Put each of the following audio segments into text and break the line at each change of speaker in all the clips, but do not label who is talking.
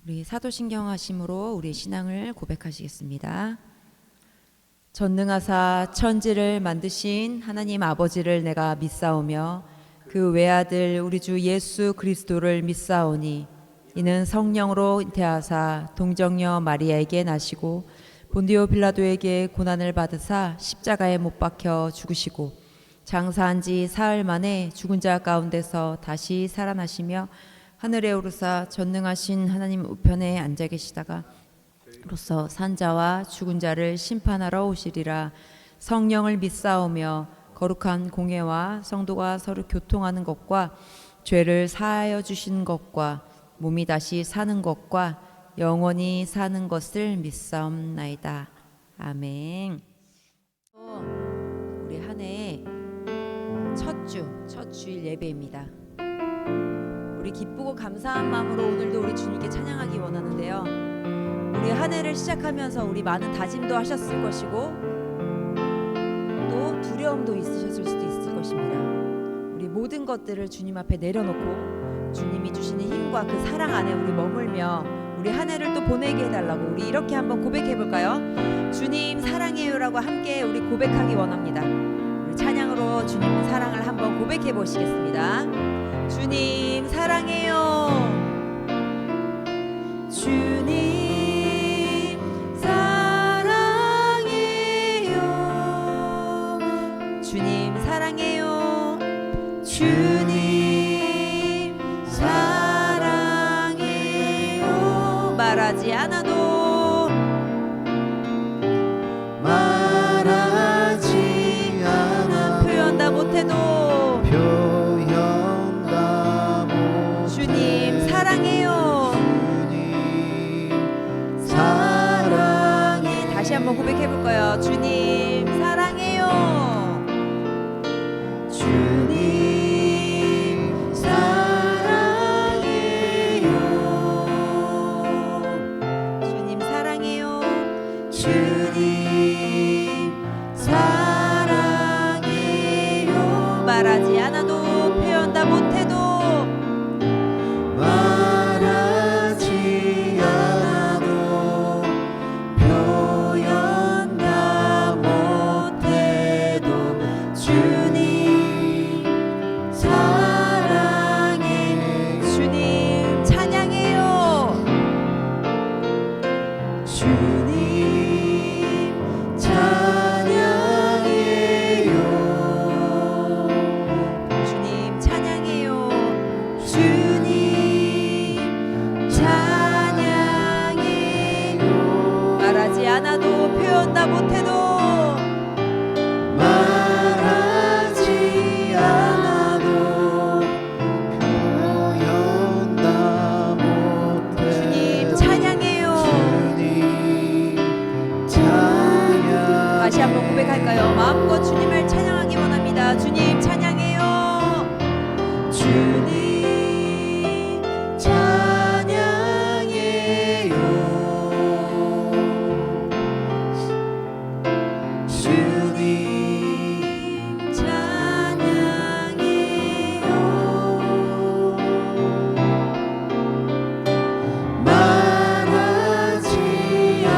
우리 사도신경 하심으로 우리 신앙을 고백하시겠습니다. 전능하사 천지를 만드신 하나님 아버지를 내가 믿사오며 그 외아들 우리 주 예수 그리스도를 믿사오니 이는 성령으로 잉태하사 동정녀 마리아에게 나시고 본디오 빌라도에게 고난을 받으사 십자가에 못 박혀 죽으시고 장사한 지 사흘 만에 죽은 자 가운데서 다시 살아나시며 하늘에 오르사 전능하신 하나님 우편에 앉아 계시다가 로서 산자와 죽은 자를 심판하러 오시리라. 성령을 믿사오며 거룩한 공회와 성도가 서로 교통하는 것과 죄를 사하여 주신 것과 몸이 다시 사는 것과 영원히 사는 것을 믿사옵나이다. 아멘. 우리 한 해의 첫 주일 예배입니다. 우리 기쁘고 감사한 마음으로 오늘도 우리 주님께 찬양하기 원하는데요. 우리 한 해를 시작하면서 우리 많은 다짐도 하셨을 것이고 또 두려움도 있으셨을 수도 있을 것입니다. 우리 모든 것들을 주님 앞에 내려놓고 주님이 주시는 힘과 그 사랑 안에 우리 머물며 우리 한 해를 또 보내게 해달라고 우리 이렇게 한번 고백해 볼까요? 주님 사랑해요라고 함께 우리 고백하기 원합니다. 우리 찬양으로 주님 사랑을 한번 고백해 보시겠습니다. 주님 사랑해요. 주님 사랑해요. 주님 사랑해요. 주님 사랑해요. 말하지 않아도 표현 다 못해도 주님 사랑해요. 주님 사랑해. 다시 한번 고백해 볼까요? 주님 사랑해요. 주님 사랑해요. 주님 사랑해요. 주님 사랑해요. 말하지 않아도 표현 다 못해도 고백할까요? 마음껏 주님을 찬양하기 원합니다. 주님 찬양해요. 주님 찬양해요. 주님 찬양해요. 말하지 않아도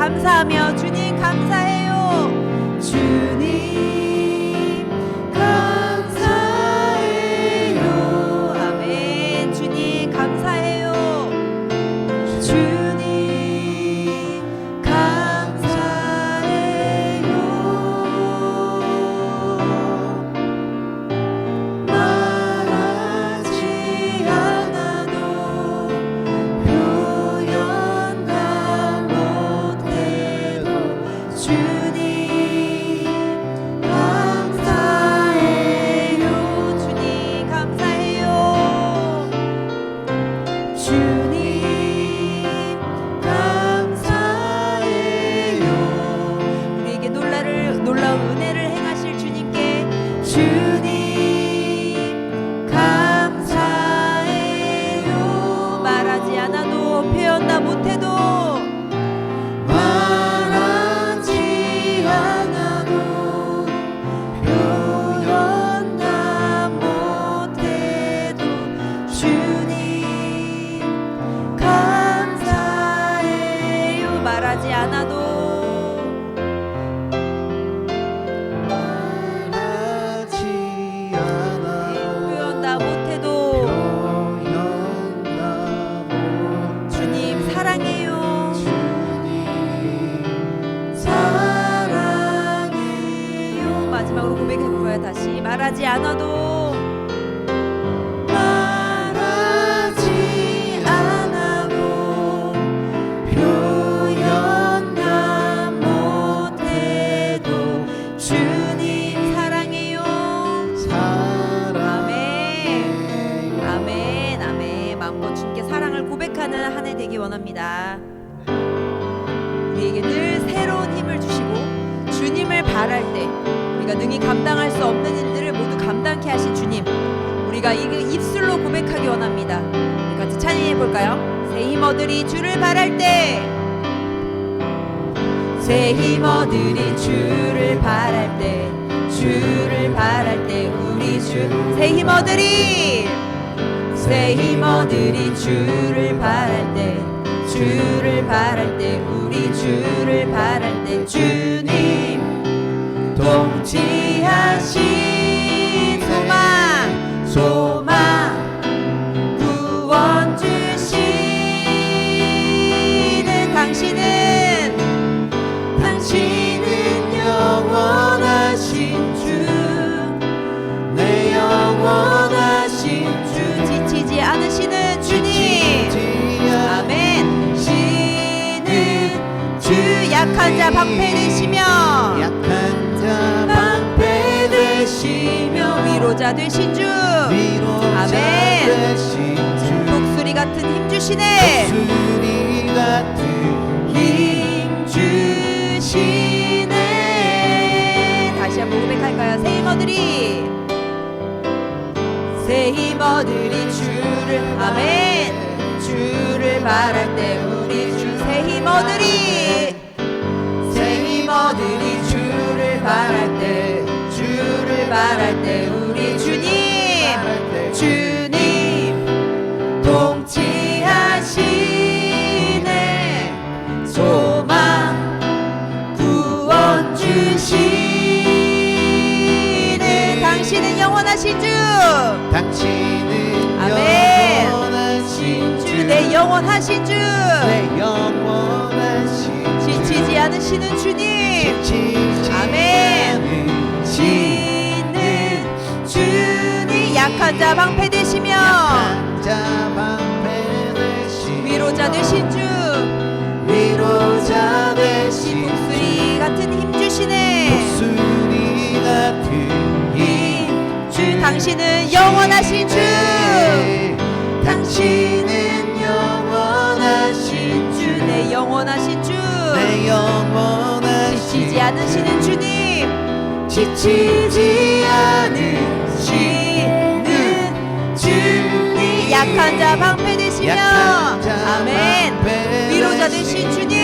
감사하며 주님 감사해요. 주님 감사해요. 아멘. 주님 감사해요. 주님 감사해요. 말하지 않아도 표현 다 못해도 주님 말하지 않아도
말하지 않아도 표현만 못해도
주님 사랑해요. 아멘. 아멘. 아멘. 마음껏 주님께 사랑을 고백하는 한 해 되기 원합니다. 우리에게 늘 새로운 힘을 주시고 주님을 바랄 때 우리가 능히 감당할 수 없는 일들을 모두 감당케 하신 주님, 우리가 입술로 고백하기 원합니다. 우리 같이 찬양해 볼까요? 새 힘 얻으리 주를 바랄 때, 새 힘 얻으리 주를 바랄 때, 주를 바랄 때 우리 주 새 힘 얻으리, 새 힘 얻으리 주를 바랄 때, 주를 바랄 때 우리 주를 바랄 때 주님 통치하신 소망, 소망 구원 주시는 당신은 영원하신 주, 내 영원하신 주, 지치지 않으시는 주님. 아멘. 주 약한 자 방패되시며,
약한 자 방패되시며
위로자 되신 주. 아멘.
되신 주,
독수리 같은 힘 주시네.
독수리 같은
힘 주시네. 다시 한번 고백할까요? 새 힘 얻으리, 새 힘 얻으리 주를, 아멘. 주를 바랄 때 우리 주 새 힘 얻으리, 새 힘 얻으리 주를 바랄 때, 주를 바랄 때 우리 주님, 주님 통치하시네 소망 구원 주시네 당신은 영원하신 주,
당신은
아멘.
영원하신 주,
내 영원하신 주,
내 영원하신 주,
지치지 않으시는 주님.
지치지
아멘.
않으시는
주님 약한 자 방패 되시며,
약한 자 방패 되시며
위로자 되신 주,
위로자 되신
독수리 같은 힘 주시네.
독수리 같은 힘
주 당신은 영원하신 주,
당신은 영원하신 주,
내 영원하신 주,
내 영원하신
지치지 않으시는 주님,
지치지 않으시는
주님 약한 자 방패 되시며,
약한 자
아멘.
방패
위로자
되신
되신 주님,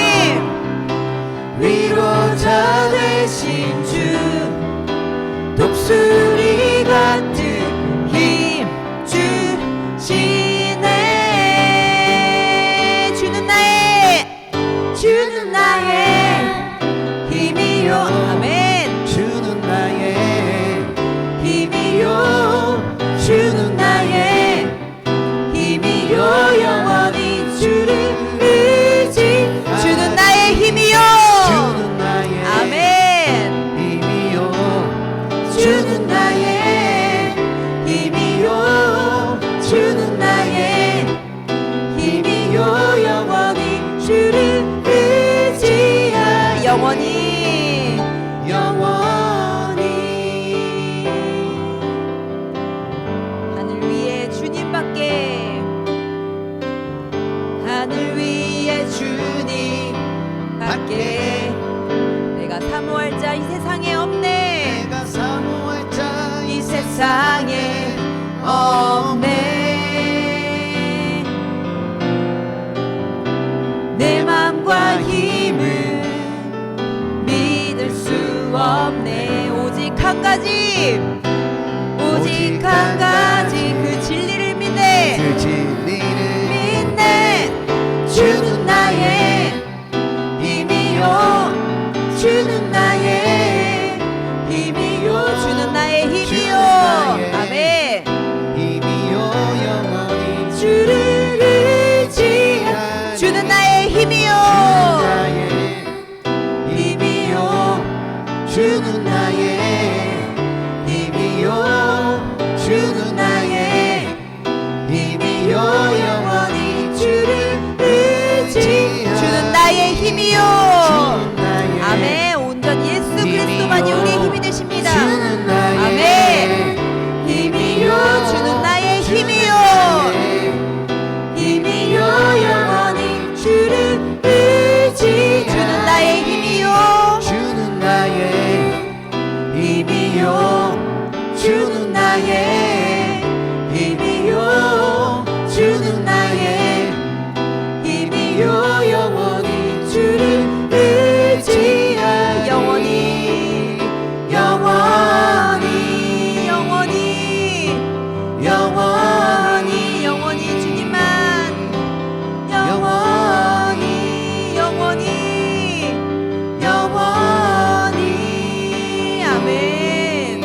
위로자 되신 주, 독수리 같은 힘 주시네. 주는 나의 힘이요, 아멘. 주는 나의 힘이요, 주는 나의 힘이요, 영원히 주를 의지,
주는 나의 힘이요,
주는 나의
아멘.
힘이요, 주는 나의 힘이요, 주는 나의 힘이요, 영원히 주를 의지하,
영원히,
영원히.
하늘 위에 주님밖에, 하늘 위에 주님밖에 내가 사모할 자 이 세상에 없네,
내가 사모할 자
이 세상에 없네. 내 맘과 힘을 믿을 수 없네. 오직 한 가지, 오직 한 가지, 그 진리를 믿네,
그 진리를
믿네. 주는 나의 힘이요, 주는 나의 힘이요, 주는 나의 힘이요, 아멘.
힘이요, 영원히
주를 의지하, 주는 나의 힘이요,
힘이요, 주는 나의 힘이요,
힘이요.
주는 나의
아멘. 온전 예수 그리스도만이 우리의 힘이 되십니다.
주는 나의
아멘. 힘이요. 주는 나의 힘이요. 힘이요. 영원히 주를 의지. 주는 나의 힘이요.
주는 나의 힘이요 주는 나의 힘이요 주는 나의 힘이요 영원히 주를 의지하리
영원히
영원히
영원히
영원히
영원히 주님만 영원히 영원히 영원히 아멘.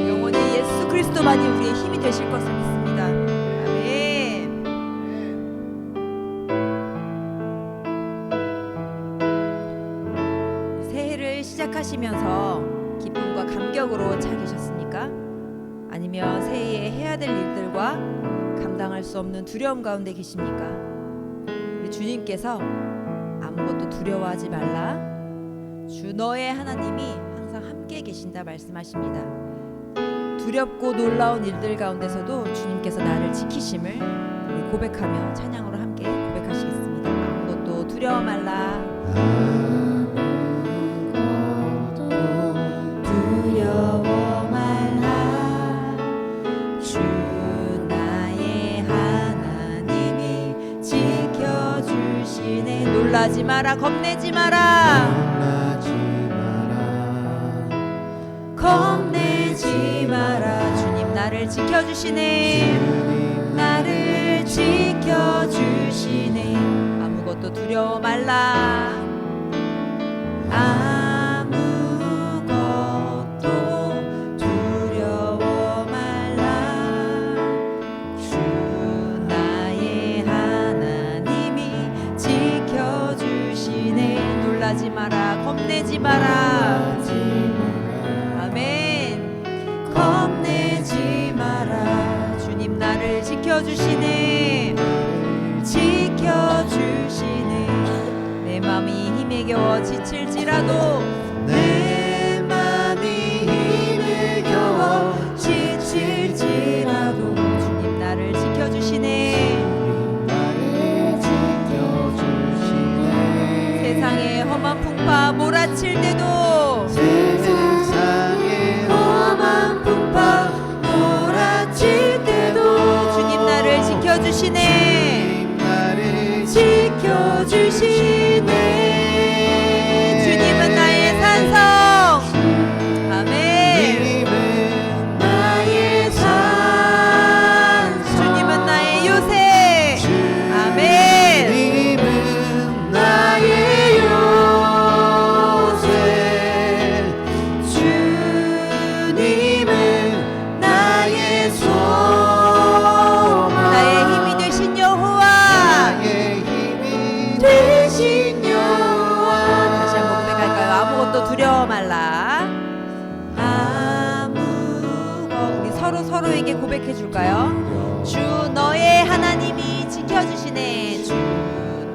영원히 예수 그리스도만이 우리의 힘이 되실 것을 믿습니다. 아멘. 새해를 시작하시면서 기쁨과 감격으로 차 계셨습니까? 아니면 새해에 해야 될 일들과 감당할 수 없는 두려움 가운데 계십니까? 우리 주님께서 아무것도 두려워하지 말라. 주 너의 하나님이 항상 함께 계신다 말씀하십니다. 두렵고 놀라운 일들 가운데서도 주님께서 나를 지키심을 우리 고백하며 찬양으로 함께 고백하시겠습니다. 아무것도 두려워 말라. 두려워 말라. 주 나의 하나님이 지켜주시네. 놀라지 마라. 겁내지 마라.
놀라지 마라
겁내지 마라. 주님 나를 지켜주시네. 나를 지켜주시네. 아무것도 두려워 말라. 아무것도 두려워 말라. 주 나의 하나님이 지켜주시네. 놀라지 마라. 겁내지 마라. 아멘. 겁내지 마라. 주님 나를 지켜주시네. 지켜주시네. 내 맘이 힘에 겨워 지칠지라도
내 맘이 힘에 겨워
지칠지라도 주님 나를 지켜주시네.
나를 지켜주시네
세상의 험한 풍파 몰아칠 때도
세상의 험한 풍파
몰아칠 때도 주님 나를 지켜주시네.
나를
지켜주시네. 주님은 나의 산성. 아멘.
주님은 나의 산성
주님은 나의 요새. 아멘.
주님은 나의 요새 주님은 나의 소망
나의 힘이 되신 여호와.
나의 힘이 되신 여호와
다시 한번 고백할까요? 아무것도 두려워 말라. 우리 서로에게 고백해 줄까요? 주 너의 하나님이 지켜주시네. 주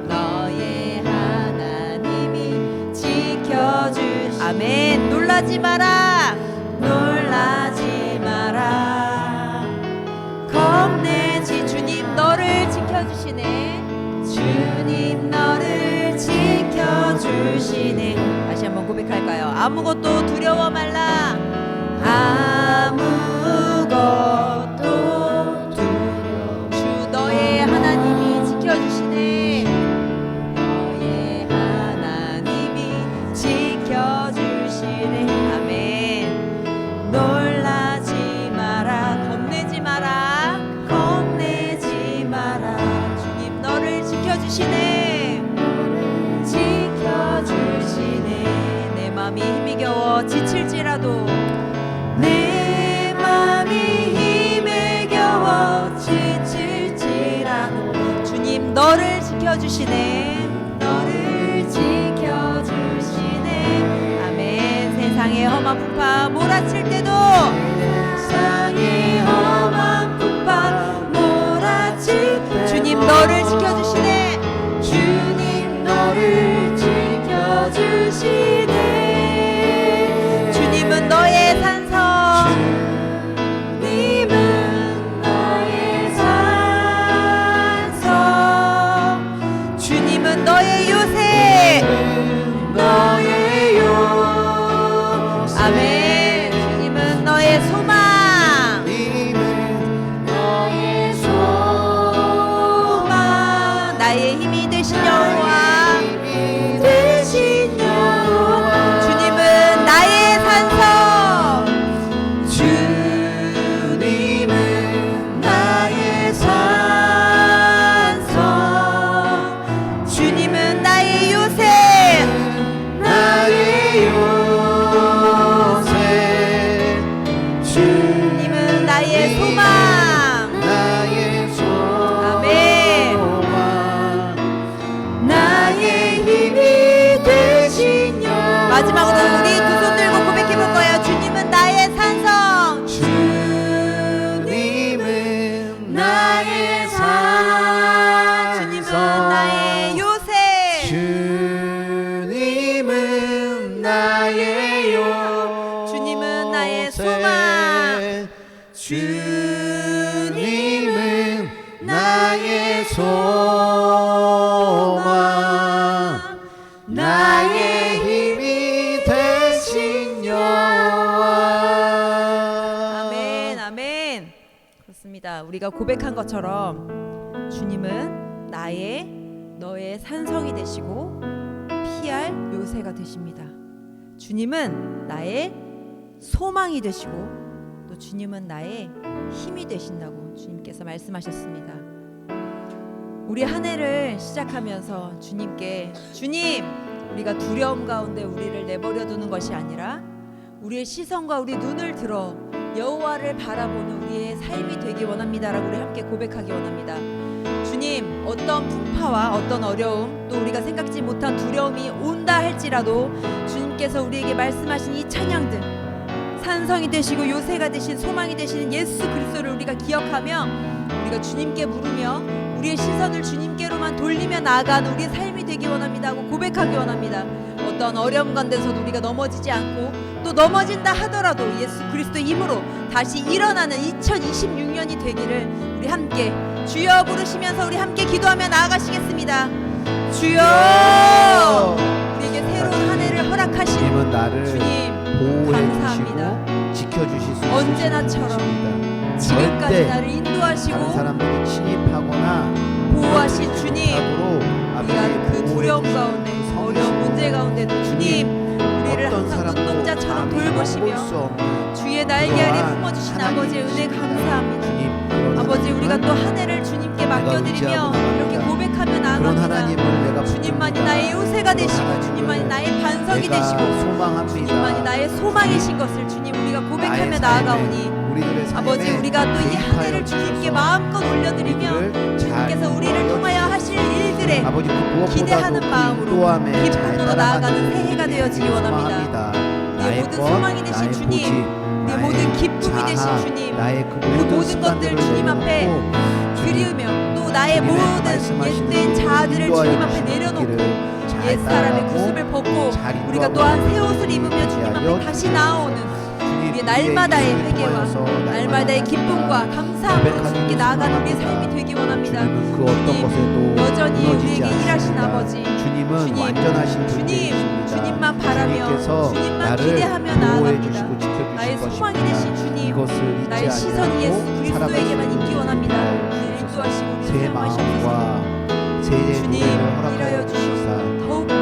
너의 하나님이 지켜주시네. 아멘. 놀라지 마라. 놀라지 마라. 겁내지. 주님 너를 지켜주시네. 주님 너를 지켜주시네. 다시 한번 고백할까요? 아무것도 두려워 말라. 아무것도 두려워. 주 너의 하나님이 지켜주시네. 너의 하나님이 지켜주시네. 아멘. 놀라지 마라. 겁내지 마라. 겁내지 마라. 주님 너를 지켜주시네. 지켜주시네. 내 맘이 힘이 겨워 지칠지라도 내 맘이 힘에 겨워 지칠지라도 주님 너를 지켜주시네. 너를 지켜주시네. 아멘. 세상의 험한 풍파 몰아칠 때도 세상의 험한 풍파 몰아칠 때도 주님 너를 지켜주시네. 주님 너를 지켜
소망 나의 힘이 되신 여호와.
아멘, 아멘. 그렇습니다. 우리가 고백한 것처럼 주님은 너의 산성이 되시고 피할 요새가 되십니다. 주님은 나의 소망이 되시고 또 주님은 나의 힘이 되신다고 주님께서 말씀하셨습니다. 우리 한 해를 시작하면서 주님께 주님, 우리가 두려움 가운데 우리를 내버려 두는 것이 아니라 우리의 시선과 우리 눈을 들어 여호와를 바라보는 우리의 삶이 되기 원합니다라고 우리 함께 고백하기 원합니다. 주님, 어떤 풍파와 어떤 어려움 또 우리가 생각지 못한 두려움이 온다 할지라도 주님께서 우리에게 말씀하신 이 찬양들, 산성이 되시고 요새가 되신 소망이 되시는 예수 그리스도를 우리가 기억하며 우리가 주님께 물으며 우리의 시선을 주님께로만 돌리며 나아가는 우리의 삶이 되기 원합니다 하고 고백하기 원합니다. 어떤 어려움 가운데서도 우리가 넘어지지 않고 또 넘어진다 하더라도 예수 그리스도의 힘으로 다시 일어나는 2026년이 되기를 우리 함께 주여 부르시면서 우리 함께 기도하며 나아가시겠습니다. 주여, 우리에게 새로운 한 해를 허락하신
주님은 나를
주님
보호해
감사합니다.
주시고 지켜주실 수
언제나처럼
있으십니다.
지금까지
절대
나를 인도하시고
다른 사람들이 침입하거나
보호하신 주님, 우리가
아버지의
그 두려움
보호해
가운데
주시는
어려운 문제 가운데도 주님 우리를
어떤
항상
사람도
눈동자처럼
감히 맛볼 수
돌보시며
없는
주의 날개 아래
그러한
품어주신
하나님의
아버지의 은혜 감사합니다.
주님, 그런
아버지, 우리가 또
하나님을
한 해를 주님께
내가
맡겨드리며
의지하고
이렇게
나갑니다.
고백하며
그런
나아갑니다.
하나님을 내가
주님만이
붙듭니다.
나의 요새가
그런
되시고
하나님을
주님만이 나의 반석이
내가
되시고
소망합니다.
주님만이 나의 소망이신 것을 주님 우리가 고백하며
나의
나아가오니
삶에, 우리들의 삶에
아버지, 우리가 또 이 한 해를 주님께 마음껏 올려드리며
우리들을
주님께서 우리를 통하여 하실 일들에
아버지 그 무엇보다도
기대하는
그
마음으로
인도함에 잘
기쁨으로
따라가는
나아가는 새해가
우리들이
되어지기 원합니다.
소망합니다.
우리의
나의
모든
것,
소망이 되신
나의
주님,
보직,
우리의
나의
모든 기쁨이
자아,
되신 주님,
나의 그
그리고
모든
모든 것들
습관들을
주님 앞에
내려놓고
드리우며 또 나의
주님의
모든
말씀하시는
옛된 자아들을
인도하여
주님 앞에
주시는
내려놓고
길을 잘
옛 사람의
따라가고
구습을 벗고
잘
우리가
인도하고
또한 새
있는
옷을 입으며 주님
하여
앞에 다시 나아오는
주님,
우리의 날마다의
우리의
회개와
통하여서
날마다의 기쁨과 감사함으로
고백하는
주님께 나아가는 우리의
소망합니다.
삶이 되기 원합니다.
주님은 그 어떤
주님,
것에도
여전히
무너지지
우리에게 일하신
않습니다.
아버지,
주님은
주님,
완전하신
주님,
분이십니다.
주님만 바라며
주님께서
주님만
나를
기대하며
보호해
나아갑니다.
주시고 지켜주실
나의
것입니다.
소망이 되신 주님,
이것을 잊지
나의 시선이 예수
아니하고
그리스도에게만
살아갈 수
있기 원합니다.
있도록
우리를 인도하시고 우리를
새
사용하시옵소서.
마음과 새
주님,
노래를
일하여
허락하여
주시옵소서.
주시사
더욱더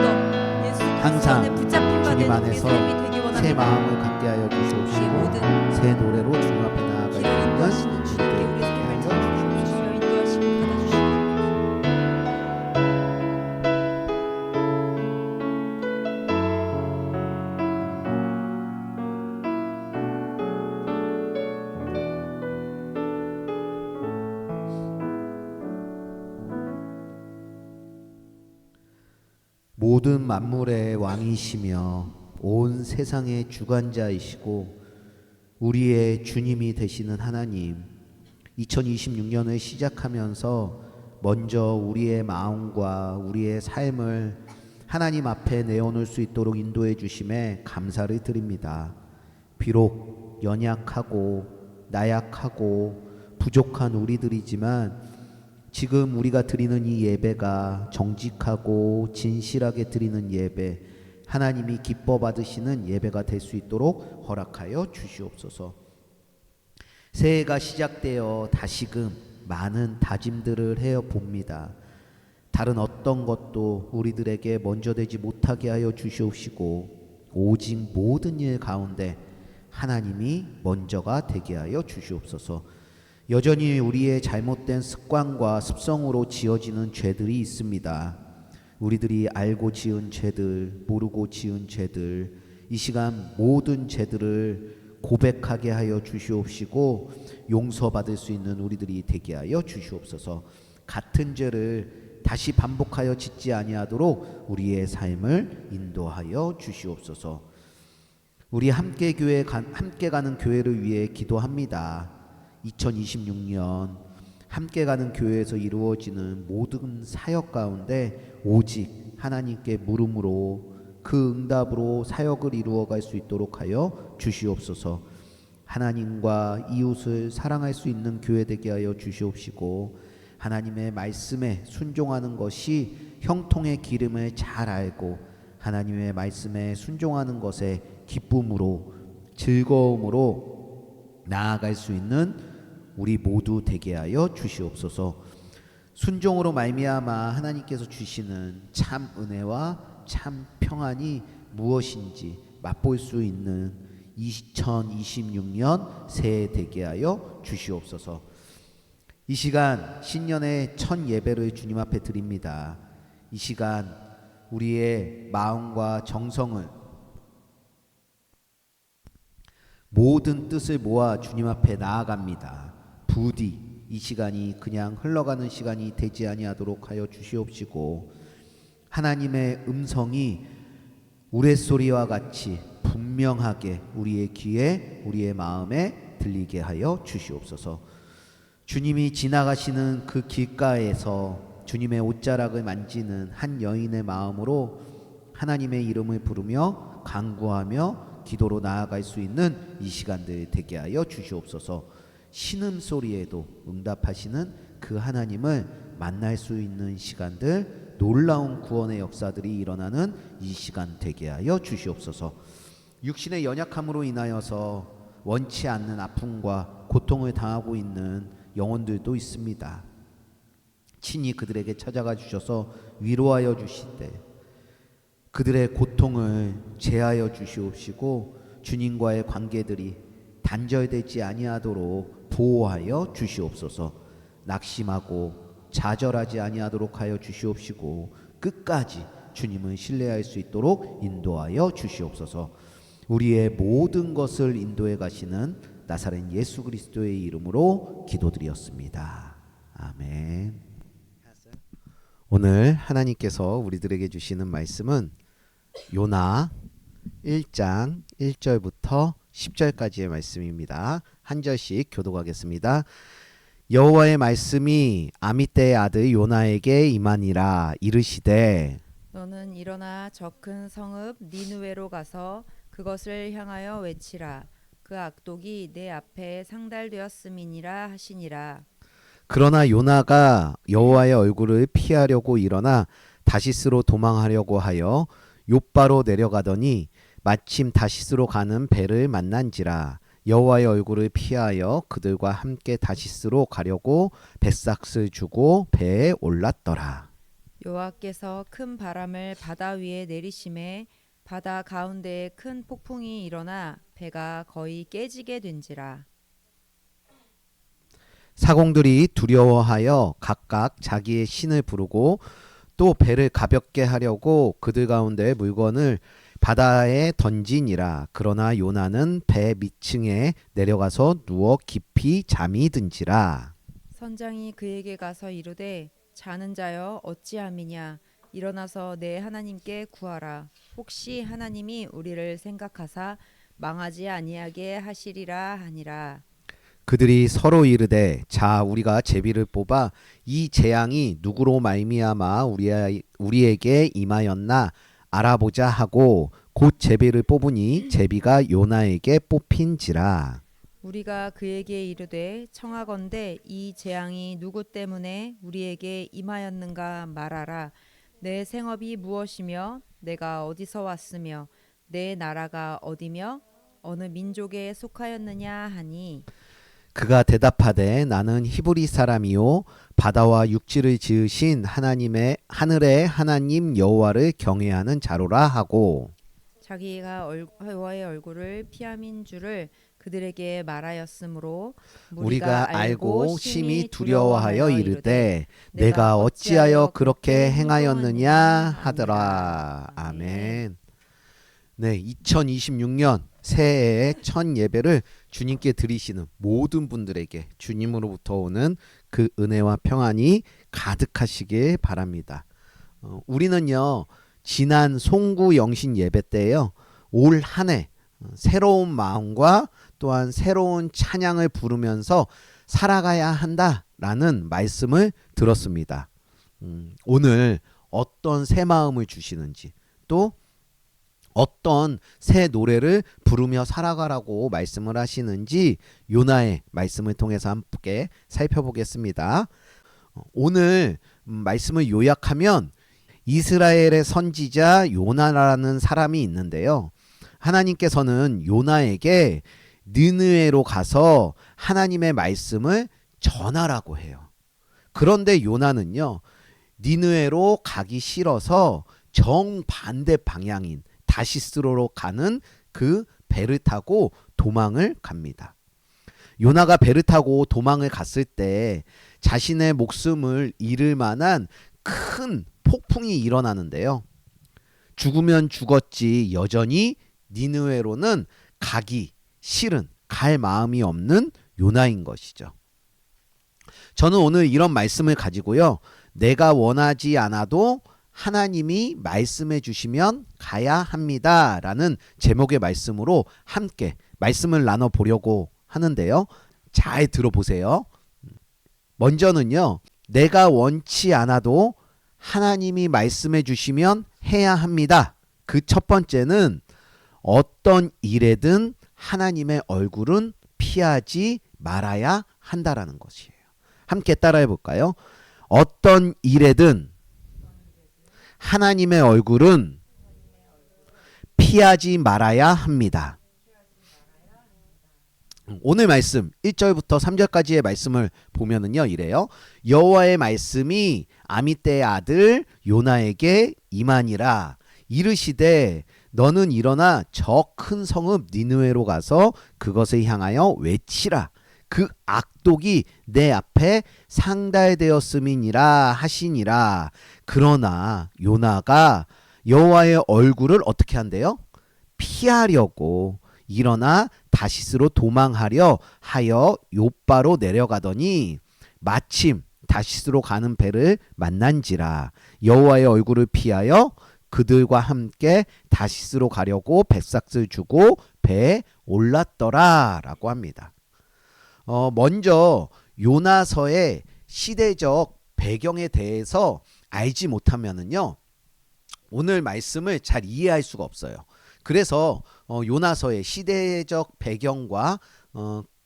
예수
항상
그리스도 안에 붙잡힌 바
주님
되는 우리의
안에서
삶이 되기
새
원합니다.
마음을 갖게 하여
우리의
주시옵시고
모든
새 노래로 주님 앞에 나아갈 수
길을 인도하시는
있는
주님께
우리들에게
우리의 삶을
하여
주시옵소서.
주시옵소서.
주여 인도하시고 받아주시옵소서.
모든 만물의 왕이시며 온 세상의 주관자이시고 우리의 주님이 되시는 하나님, 2026년을 시작하면서 먼저 우리의 마음과 우리의 삶을 하나님 앞에 내어놓을 수 있도록 인도해 주심에 감사를 드립니다. 비록 연약하고 나약하고 부족한 우리들이지만 지금 우리가 드리는 이 예배가 정직하고 진실하게 드리는 예배, 하나님이 기뻐 받으시는 예배가 될 수 있도록 허락하여 주시옵소서. 새해가 시작되어 다시금 많은 다짐들을 해어 봅니다. 다른 어떤 것도 우리들에게 먼저 되지 못하게 하여 주시옵시고 오직 모든 일 가운데 하나님이 먼저가 되게 하여 주시옵소서. 여전히 우리의 잘못된 습관과 습성으로 지어지는 죄들이 있습니다. 우리들이 알고 지은 죄들, 모르고 지은 죄들, 이 시간 모든 죄들을 고백하게 하여 주시옵시고 용서받을 수 있는 우리들이 되게 하여 주시옵소서. 같은 죄를 다시 반복하여 짓지 아니하도록 우리의 삶을 인도하여 주시옵소서. 우리 함께 가는 교회를 위해 기도합니다. 2026년 함께 가는 교회에서 이루어지는 모든 사역 가운데 오직 하나님께 물음으로 그 응답으로 사역을 이루어갈 수 있도록 하여 주시옵소서. 하나님과 이웃을 사랑할 수 있는 교회 되게 하여 주시옵시고 하나님의 말씀에 순종하는 것이 형통의 기름을 잘 알고 하나님의 말씀에 순종하는 것에 기쁨으로 즐거움으로 나아갈 수 있는 우리 모두 되게 하여 주시옵소서. 순종으로 말미암아 하나님께서 주시는 참 은혜와 참 평안이 무엇인지 맛볼 수 있는 2026년 새해 되게 하여 주시옵소서. 이 시간 신년의 첫 예배를 주님 앞에 드립니다. 이 시간 우리의 마음과 정성을 모든 뜻을 모아 주님 앞에 나아갑니다. 부디 이 시간이 그냥 흘러가는 시간이 되지 아니하도록 하여 주시옵시고 하나님의 음성이 우레소리와 같이 분명하게 우리의 귀에 우리의 마음에 들리게 하여 주시옵소서. 주님이 지나가시는 그 길가에서 주님의 옷자락을 만지는 한 여인의 마음으로 하나님의 이름을 부르며 간구하며 기도로 나아갈 수 있는 이 시간들 되게 하여 주시옵소서. 신음소리에도 응답하시는 그 하나님을 만날 수 있는 시간들, 놀라운 구원의 역사들이 일어나는 이 시간 되게 하여 주시옵소서. 육신의 연약함으로 인하여서 원치 않는 아픔과 고통을 당하고 있는 영혼들도 있습니다. 친히 그들에게 찾아가 주셔서 위로하여 주시되 그들의 고통을 제하여 주시옵시고 주님과의 관계들이 단절되지 아니하도록 보호하여 주시옵소서. 낙심하고 좌절하지 아니하도록 하여 주시옵시고 끝까지 주님을 신뢰할 수 있도록 인도하여 주시옵소서. 우리의 모든 것을 인도해 가시는 나사렛 예수 그리스도의 이름으로 기도드렸습니다. 아멘. 오늘 하나님께서 우리들에게 주시는 말씀은 요나 1장 1절부터 10절까지의 말씀입니다. 한 절씩 교독하겠습니다. 여호와의 말씀이 아미떼의 아들 요나에게 임하니라. 이르시되
너는 일어나 저 큰 성읍 니느웨로 가서 그것을 향하여 외치라. 그 악독이 내 앞에 상달되었음이니라 하시니라.
그러나 요나가 여호와의 얼굴을 피하려고 일어나 다시스로 도망하려고 하여 욥바로 내려가더니 마침 다시스로 가는 배를 만난지라. 여호와의 얼굴을 피하여 그들과 함께 다시스로 가려고 뱃삭을 주고 배에 올랐더라.
여호와께서 큰 바람을 바다 위에 내리심에 바다 가운데에 큰 폭풍이 일어나 배가 거의 깨지게 된지라.
사공들이 두려워하여 각각 자기의 신을 부르고 또 배를 가볍게 하려고 그들 가운데 물건을 바다에 던지니라. 그러나 요나는 배 밑층에 내려가서 누워 깊이 잠이 든지라.
선장이 그에게 가서 이르되 자는 자여 어찌함이냐. 일어나서 내 하나님께 구하라. 혹시 하나님이 우리를 생각하사 망하지 아니하게 하시리라 하니라.
그들이 서로 이르되 자 우리가 제비를 뽑아 이 재앙이 누구로 말미암아 우리에게 임하였나 알아보자 하고 곧 제비를 뽑으니 제비가 요나에게 뽑힌지라.
우리가 그에게 이르되 청하건대 이 재앙이 누구 때문에 우리에게 임하였는가 말하라. 내 생업이 무엇이며 내가 어디서 왔으며 내 나라가 어디며 어느 민족에 속하였느냐 하니
그가 대답하되 나는 히브리 사람이요 바다와 육지를 지으신 하늘의 하나님 여호와를 경외하는 자로라 하고
자기가 여호와의 얼굴을 피함인 줄을 그들에게 말하였으므로
우리가 알고 심히 두려워하여 이르되 내가 어찌하여 그렇게 행하였느냐 하더라. 아멘. 네, 2026년 새해의 첫 예배를 주님께 드리시는 모든 분들에게 주님으로부터 오는 그 은혜와 평안이 가득하시길 바랍니다. 우리는요 지난 송구 영신 예배 때요 올 한 해 새로운 마음과 또한 새로운 찬양을 부르면서 살아가야 한다라는 말씀을 들었습니다. 오늘 어떤 새 마음을 주시는지 또 어떤 새 노래를 부르며 살아가라고 말씀을 하시는지 요나의 말씀을 통해서 함께 살펴보겠습니다. 오늘 말씀을 요약하면 이스라엘의 선지자 요나라는 사람이 있는데요. 하나님께서는 요나에게 느느웨로 가서 하나님의 말씀을 전하라고 해요. 그런데 요나는요, 니느웨로 가기 싫어서 정반대 방향인 다시스로로 가는 그 배를 타고 도망을 갑니다. 요나가 배를 타고 도망을 갔을 때 자신의 목숨을 잃을 만한 큰 폭풍이 일어나는데요. 죽으면 죽었지 여전히 니느웨로는 가기 싫은, 갈 마음이 없는 요나인 것이죠. 저는 오늘 이런 말씀을 가지고요, 내가 원하지 않아도 하나님이 말씀해 주시면 가야 합니다 라는 제목의 말씀으로 함께 말씀을 나눠보려고 하는데요. 잘 들어보세요. 먼저는요, 내가 원치 않아도 하나님이 말씀해 주시면 해야 합니다. 그 첫 번째는 어떤 일에든 하나님의 얼굴은 피하지 말아야 한다라는 것이에요. 함께 따라해 볼까요? 어떤 일에든 하나님의 얼굴은 피하지 말아야 합니다. 오늘 말씀 1절부터 3절까지의 말씀을 보면은요, 이래요. 여호와의 말씀이 아미떼의 아들 요나에게 임하니라. 이르시되 너는 일어나 저 큰 성읍 니느웨로 가서 그것을 향하여 외치라. 그 악독이 내 앞에 상달되었음이니라 하시니라. 그러나 요나가 여호와의 얼굴을 어떻게 한대요? 피하려고 일어나 다시스로 도망하려 하여 요바로 내려가더니 마침 다시스로 가는 배를 만난지라. 여호와의 얼굴을 피하여 그들과 함께 다시스로 가려고 뱃삭을 주고 배에 올랐더라 라고 합니다. 먼저 요나서의 시대적 배경에 대해서 알지 못하면은요, 오늘 말씀을 잘 이해할 수가 없어요. 그래서 요나서의 시대적 배경과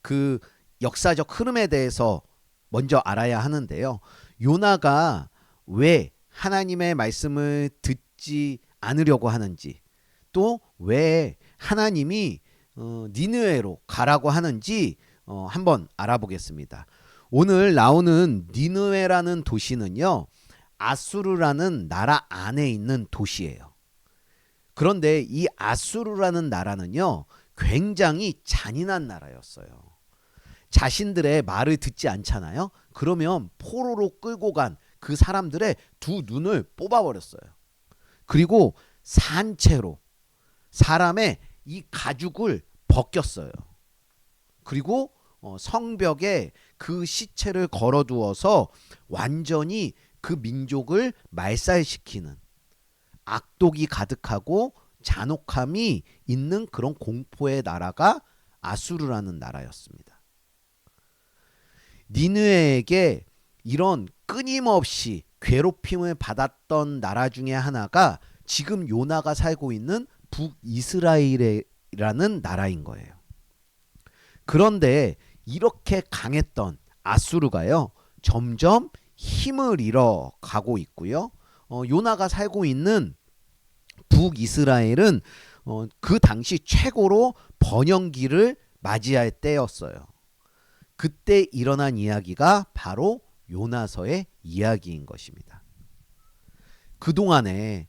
그 역사적 흐름에 대해서 먼저 알아야 하는데요. 요나가 왜 하나님의 말씀을 듣지 않으려고 하는지, 또 왜 하나님이 니느웨로 가라고 하는지 한번 알아보겠습니다. 오늘 나오는 니느웨라는 도시는요, 아수르라는 나라 안에 있는 도시예요. 그런데 이 아수르라는 나라는요, 굉장히 잔인한 나라였어요. 자신들의 말을 듣지 않잖아요. 그러면 포로로 끌고 간 그 사람들의 두 눈을 뽑아버렸어요. 그리고 산채로 사람의 이 가죽을 벗겼어요. 그리고 성벽에 그 시체를 걸어두어서 완전히 그 민족을 말살시키는, 악독이 가득하고 잔혹함이 있는 그런 공포의 나라가 아수르라는 나라였습니다. 니느웨에게 이런 끊임없이 괴롭힘을 받았던 나라 중에 하나가 지금 요나가 살고 있는 북이스라엘이라는 나라인 거예요. 그런데 이렇게 강했던 아수르가요, 점점 힘을 잃어가고 있고요. 요나가 살고 있는 북이스라엘은 그 당시 최고로 번영기를 맞이할 때였어요. 그때 일어난 이야기가 바로 요나서의 이야기인 것입니다. 그동안에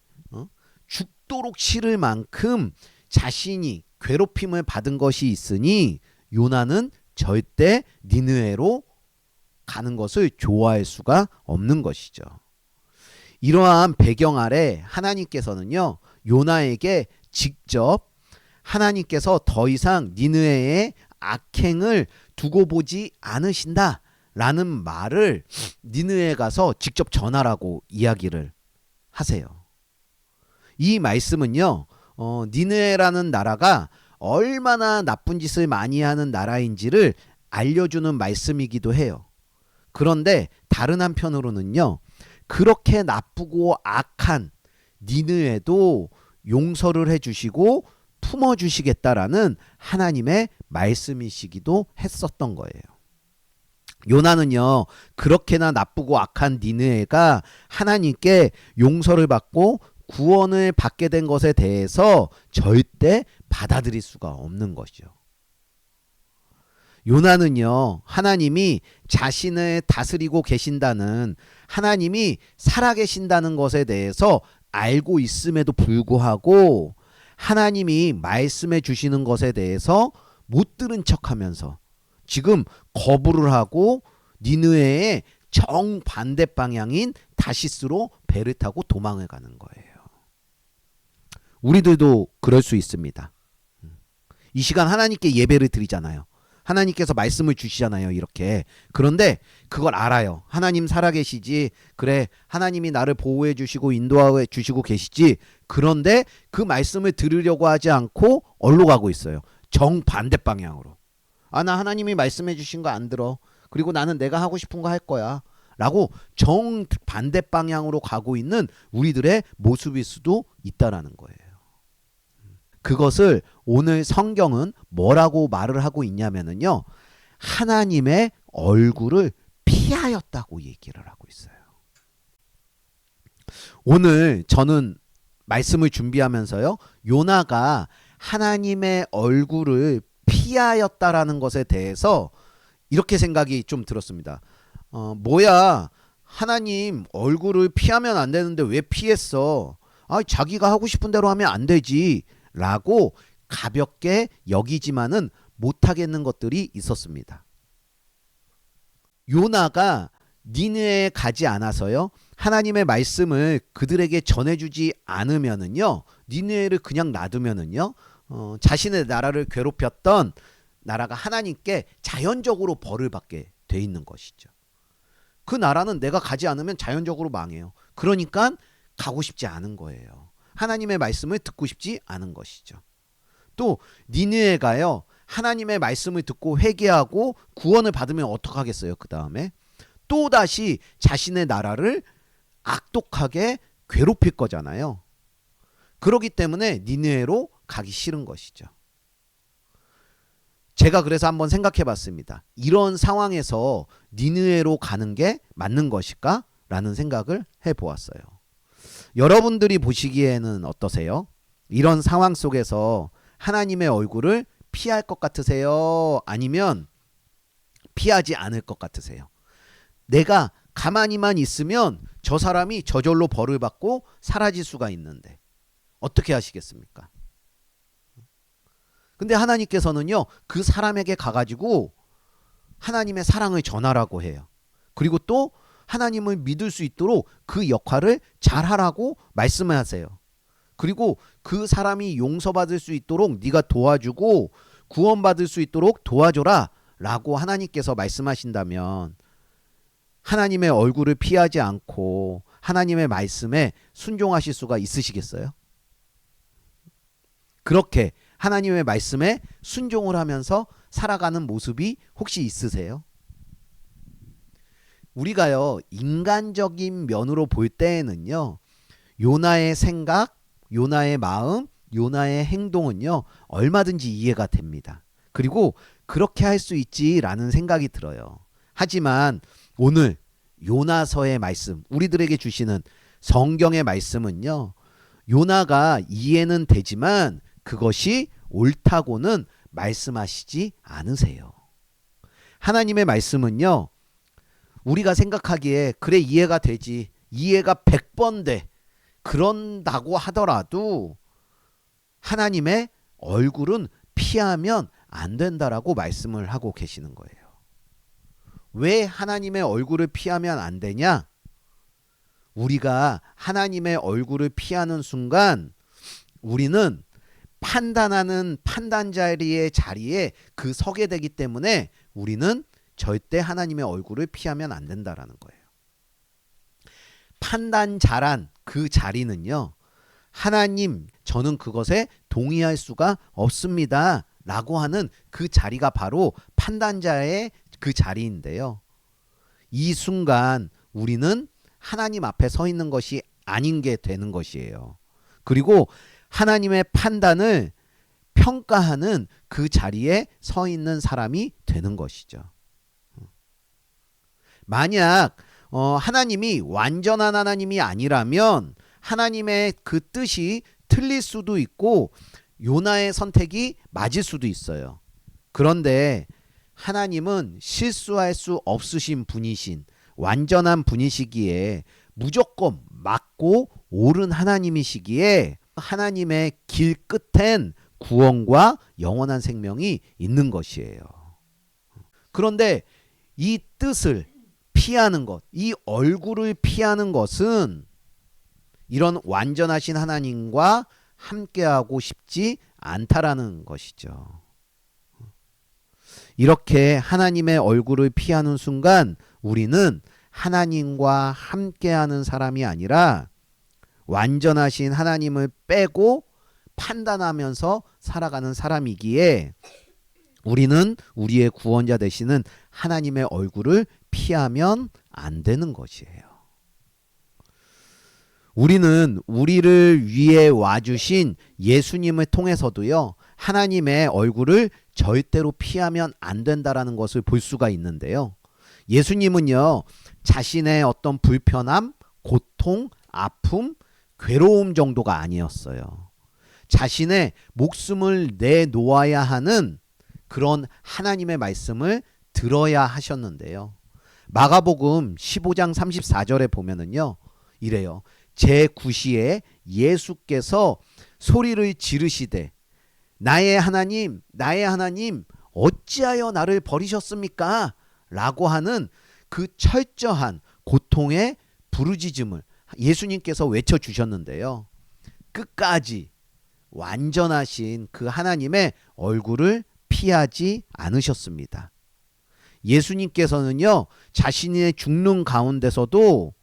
죽도록 싫을 만큼 자신이 괴롭힘을 받은 것이 있으니 요나는 절대 니느웨로 가는 것을 좋아할 수가 없는 것이죠. 이러한 배경 아래 하나님께서는요, 요나에게 직접 하나님께서 더 이상 니느웨의 악행을 두고 보지 않으신다 라는 말을 니느웨에 가서 직접 전하라고 이야기를 하세요. 이 말씀은요, 니느웨라는 나라가 얼마나 나쁜 짓을 많이 하는 나라인지를 알려주는 말씀이기도 해요. 그런데 다른 한편으로는요, 그렇게 나쁘고 악한 니느웨도 용서를 해주시고 품어주시겠다라는 하나님의 말씀이시기도 했었던 거예요. 요나는요, 그렇게나 나쁘고 악한 니느웨가 하나님께 용서를 받고 구원을 받게 된 것에 대해서 절대 받아들일 수가 없는 것이죠. 요나는요, 하나님이 자신을 다스리고 계신다는, 하나님이 살아계신다는 것에 대해서 알고 있음에도 불구하고 하나님이 말씀해 주시는 것에 대해서 못 들은 척하면서 지금 거부를 하고 니느웨의 정반대 방향인 다시스로 배를 타고 도망을 가는 거예요. 우리들도 그럴 수 있습니다. 이 시간 하나님께 예배를 드리잖아요. 하나님께서 말씀을 주시잖아요. 이렇게. 그런데 그걸 알아요. 하나님 살아계시지. 그래, 하나님이 나를 보호해 주시고 인도해 주시고 계시지. 그런데 그 말씀을 들으려고 하지 않고 어디로 가고 있어요? 정반대 방향으로. 아, 나 하나님이 말씀해 주신 거 안 들어. 그리고 나는 내가 하고 싶은 거 할 거야. 라고 정반대 방향으로 가고 있는 우리들의 모습일 수도 있다라는 거예요. 그것을 오늘 성경은 뭐라고 말을 하고 있냐면요, 하나님의 얼굴을 피하였다고 얘기를 하고 있어요. 오늘 저는 말씀을 준비하면서요, 요나가 하나님의 얼굴을 피하였다라는 것에 대해서 이렇게 생각이 좀 들었습니다. 뭐야, 하나님 얼굴을 피하면 안 되는데 왜 피했어? 아, 자기가 하고 싶은 대로 하면 안 되지 라고 가볍게 여기지만은 못하겠는 것들이 있었습니다. 요나가 니느웨에 가지 않아서요, 하나님의 말씀을 그들에게 전해주지 않으면은요, 니느웨를 그냥 놔두면은요, 자신의 나라를 괴롭혔던 나라가 하나님께 자연적으로 벌을 받게 돼 있는 것이죠. 그 나라는 내가 가지 않으면 자연적으로 망해요. 그러니까 가고 싶지 않은 거예요. 하나님의 말씀을 듣고 싶지 않은 것이죠. 또 니느웨가요, 하나님의 말씀을 듣고 회개하고 구원을 받으면 어떡하겠어요? 그 다음에 또다시 자신의 나라를 악독하게 괴롭힐 거잖아요. 그렇기 때문에 니느웨로 가기 싫은 것이죠. 제가 그래서 한번 생각해 봤습니다. 이런 상황에서 니느웨로 가는 게 맞는 것일까? 라는 생각을 해 보았어요. 여러분들이 보시기에는 어떠세요? 이런 상황 속에서 하나님의 얼굴을 피할 것 같으세요? 아니면 피하지 않을 것 같으세요? 내가 가만히만 있으면 저 사람이 저절로 벌을 받고 사라질 수가 있는데 어떻게 하시겠습니까? 근데 하나님께서는요, 그 사람에게 가가지고 하나님의 사랑을 전하라고 해요. 그리고 또 하나님을 믿을 수 있도록 그 역할을 잘하라고 말씀을 하세요. 그리고 그 사람이 용서받을 수 있도록 네가 도와주고 구원받을 수 있도록 도와줘라 라고 하나님께서 말씀하신다면 하나님의 얼굴을 피하지 않고 하나님의 말씀에 순종하실 수가 있으시겠어요? 그렇게 하나님의 말씀에 순종을 하면서 살아가는 모습이 혹시 있으세요? 우리가요, 인간적인 면으로 볼 때에는요, 요나의 생각, 요나의 마음, 요나의 행동은요, 얼마든지 이해가 됩니다. 그리고 그렇게 할 수 있지라는 생각이 들어요. 하지만 오늘 요나서의 말씀, 우리들에게 주시는 성경의 말씀은요, 요나가 이해는 되지만 그것이 옳다고는 말씀하시지 않으세요. 하나님의 말씀은요, 우리가 생각하기에 그래 이해가 되지, 이해가 100번 돼, 그런다고 하더라도 하나님의 얼굴은 피하면 안 된다라고 말씀을 하고 계시는 거예요. 왜 하나님의 얼굴을 피하면 안 되냐? 우리가 하나님의 얼굴을 피하는 순간 우리는 판단하는 판단자리의 자리에 그 서게 되기 때문에 우리는 절대 하나님의 얼굴을 피하면 안 된다라는 거예요. 판단자란 그 자리는요, 하나님, 저는 그것에 동의할 수가 없습니다 라고 하는 그 자리가 바로 판단자의 그 자리인데요. 이 순간 우리는 하나님 앞에 서 있는 것이 아닌 게 되는 것이에요. 그리고 하나님의 판단을 평가하는 그 자리에 서 있는 사람이 되는 것이죠. 만약 하나님이 완전한 하나님이 아니라면 하나님의 그 뜻이 틀릴 수도 있고 요나의 선택이 맞을 수도 있어요. 그런데 하나님은 실수할 수 없으신 분이신 완전한 분이시기에 무조건 맞고 옳은 하나님이시기에 하나님의 길 끝엔 구원과 영원한 생명이 있는 것이에요. 그런데 이 뜻을 피하는 것, 이 얼굴을 피하는 것은 이런 완전하신 하나님과 함께하고 싶지 않다라는 것이죠. 이렇게 하나님의 얼굴을 피하는 순간 우리는 하나님과 함께하는 사람이 아니라 완전하신 하나님을 빼고 판단하면서 살아가는 사람이기에 우리는 우리의 구원자 되시는 하나님의 얼굴을 피하면 안 되는 것이에요. 우리는 우리를 위해 와주신 예수님을 통해서도요, 하나님의 얼굴을 절대로 피하면 안 된다라는 것을 볼 수가 있는데요. 예수님은요, 자신의 어떤 불편함, 고통, 아픔, 괴로움 정도가 아니었어요. 자신의 목숨을 내놓아야 하는 그런 하나님의 말씀을 들어야 하셨는데요. 마가복음 15장 34절에 보면은요, 이래요. 제9시에 예수께서 소리를 지르시되 나의 하나님, 나의 하나님, 어찌하여 나를 버리셨습니까? 라고 하는 그 철저한 고통의 부르짖음을 예수님께서 외쳐주셨는데요. 끝까지 완전하신 그 하나님의 얼굴을 피하지 않으셨습니다. 예수님께서는요, 자신의 죽는 가운데서도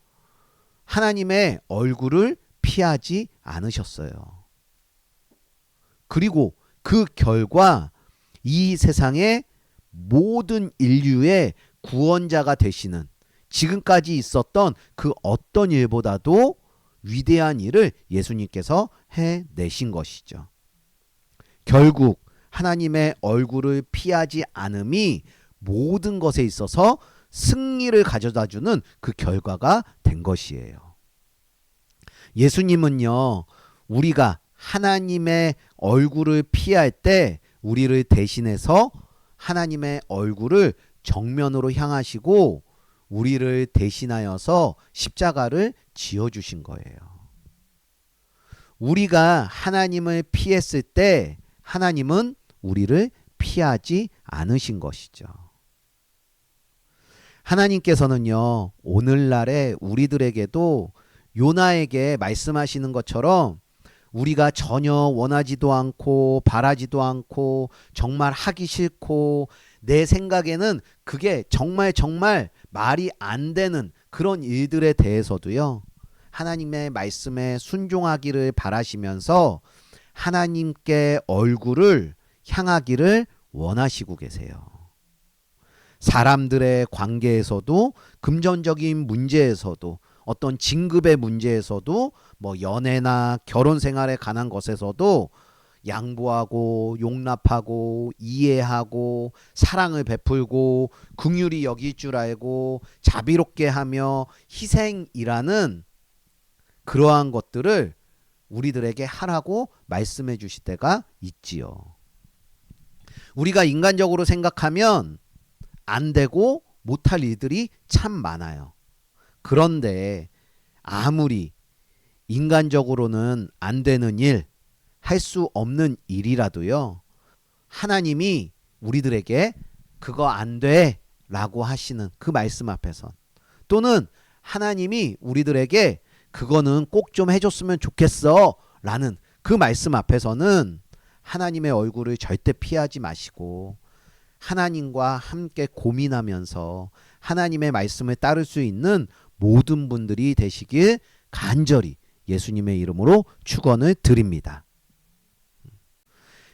하나님의 얼굴을 피하지 않으셨어요. 그리고 그 결과 이 세상의 모든 인류의 구원자가 되시는 지금까지 있었던 그 어떤 일보다도 위대한 일을 예수님께서 해내신 것이죠. 결국 하나님의 얼굴을 피하지 않음이 모든 것에 있어서 승리를 가져다주는 그 결과가 된 것이에요. 예수님은요, 우리가 하나님의 얼굴을 피할 때 우리를 대신해서 하나님의 얼굴을 정면으로 향하시고 우리를 대신하여서 십자가를 지어주신 거예요. 우리가 하나님을 피했을 때 하나님은 우리를 피하지 않으신 것이죠. 하나님께서는요, 오늘날의 우리들에게도 요나에게 말씀하시는 것처럼 우리가 전혀 원하지도 않고 바라지도 않고 정말 하기 싫고 내 생각에는 그게 정말 말이 안 되는 그런 일들에 대해서도요, 하나님의 말씀에 순종하기를 바라시면서 하나님께 얼굴을 향하기를 원하시고 계세요. 사람들의 관계에서도, 금전적인 문제에서도, 어떤 진급의 문제에서도, 뭐 연애나 결혼 생활에 관한 것에서도 양보하고 용납하고 이해하고 사랑을 베풀고 긍휼히 여길 줄 알고 자비롭게 하며 희생이라는 그러한 것들을 우리들에게 하라고 말씀해 주실 때가 있지요. 우리가 인간적으로 생각하면 안 되고 못할 일들이 참 많아요. 그런데 아무리 인간적으로는 안 되는 일, 할 수 없는 일이라도요, 하나님이 우리들에게 그거 안 돼 라고 하시는 그 말씀 앞에선, 또는 하나님이 우리들에게 그거는 꼭 좀 해줬으면 좋겠어 라는 그 말씀 앞에서는 하나님의 얼굴을 절대 피하지 마시고 하나님과 함께 고민하면서 하나님의 말씀을 따를 수 있는 모든 분들이 되시길 간절히 예수님의 이름으로 축원을 드립니다.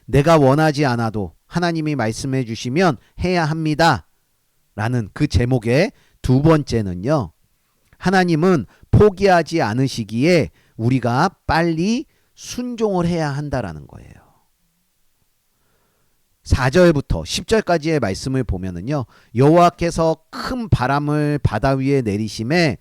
내가 원하지 않아도 하나님이 말씀해 주시면 해야 합니다 라는 그 제목의 두 번째는요, 하나님은 포기하지 않으시기에 우리가 빨리 순종을 해야 한다라는 거예요. 4절부터 10절까지의 말씀을 보면은요. 여호와께서 큰 바람을 바다 위에 내리심에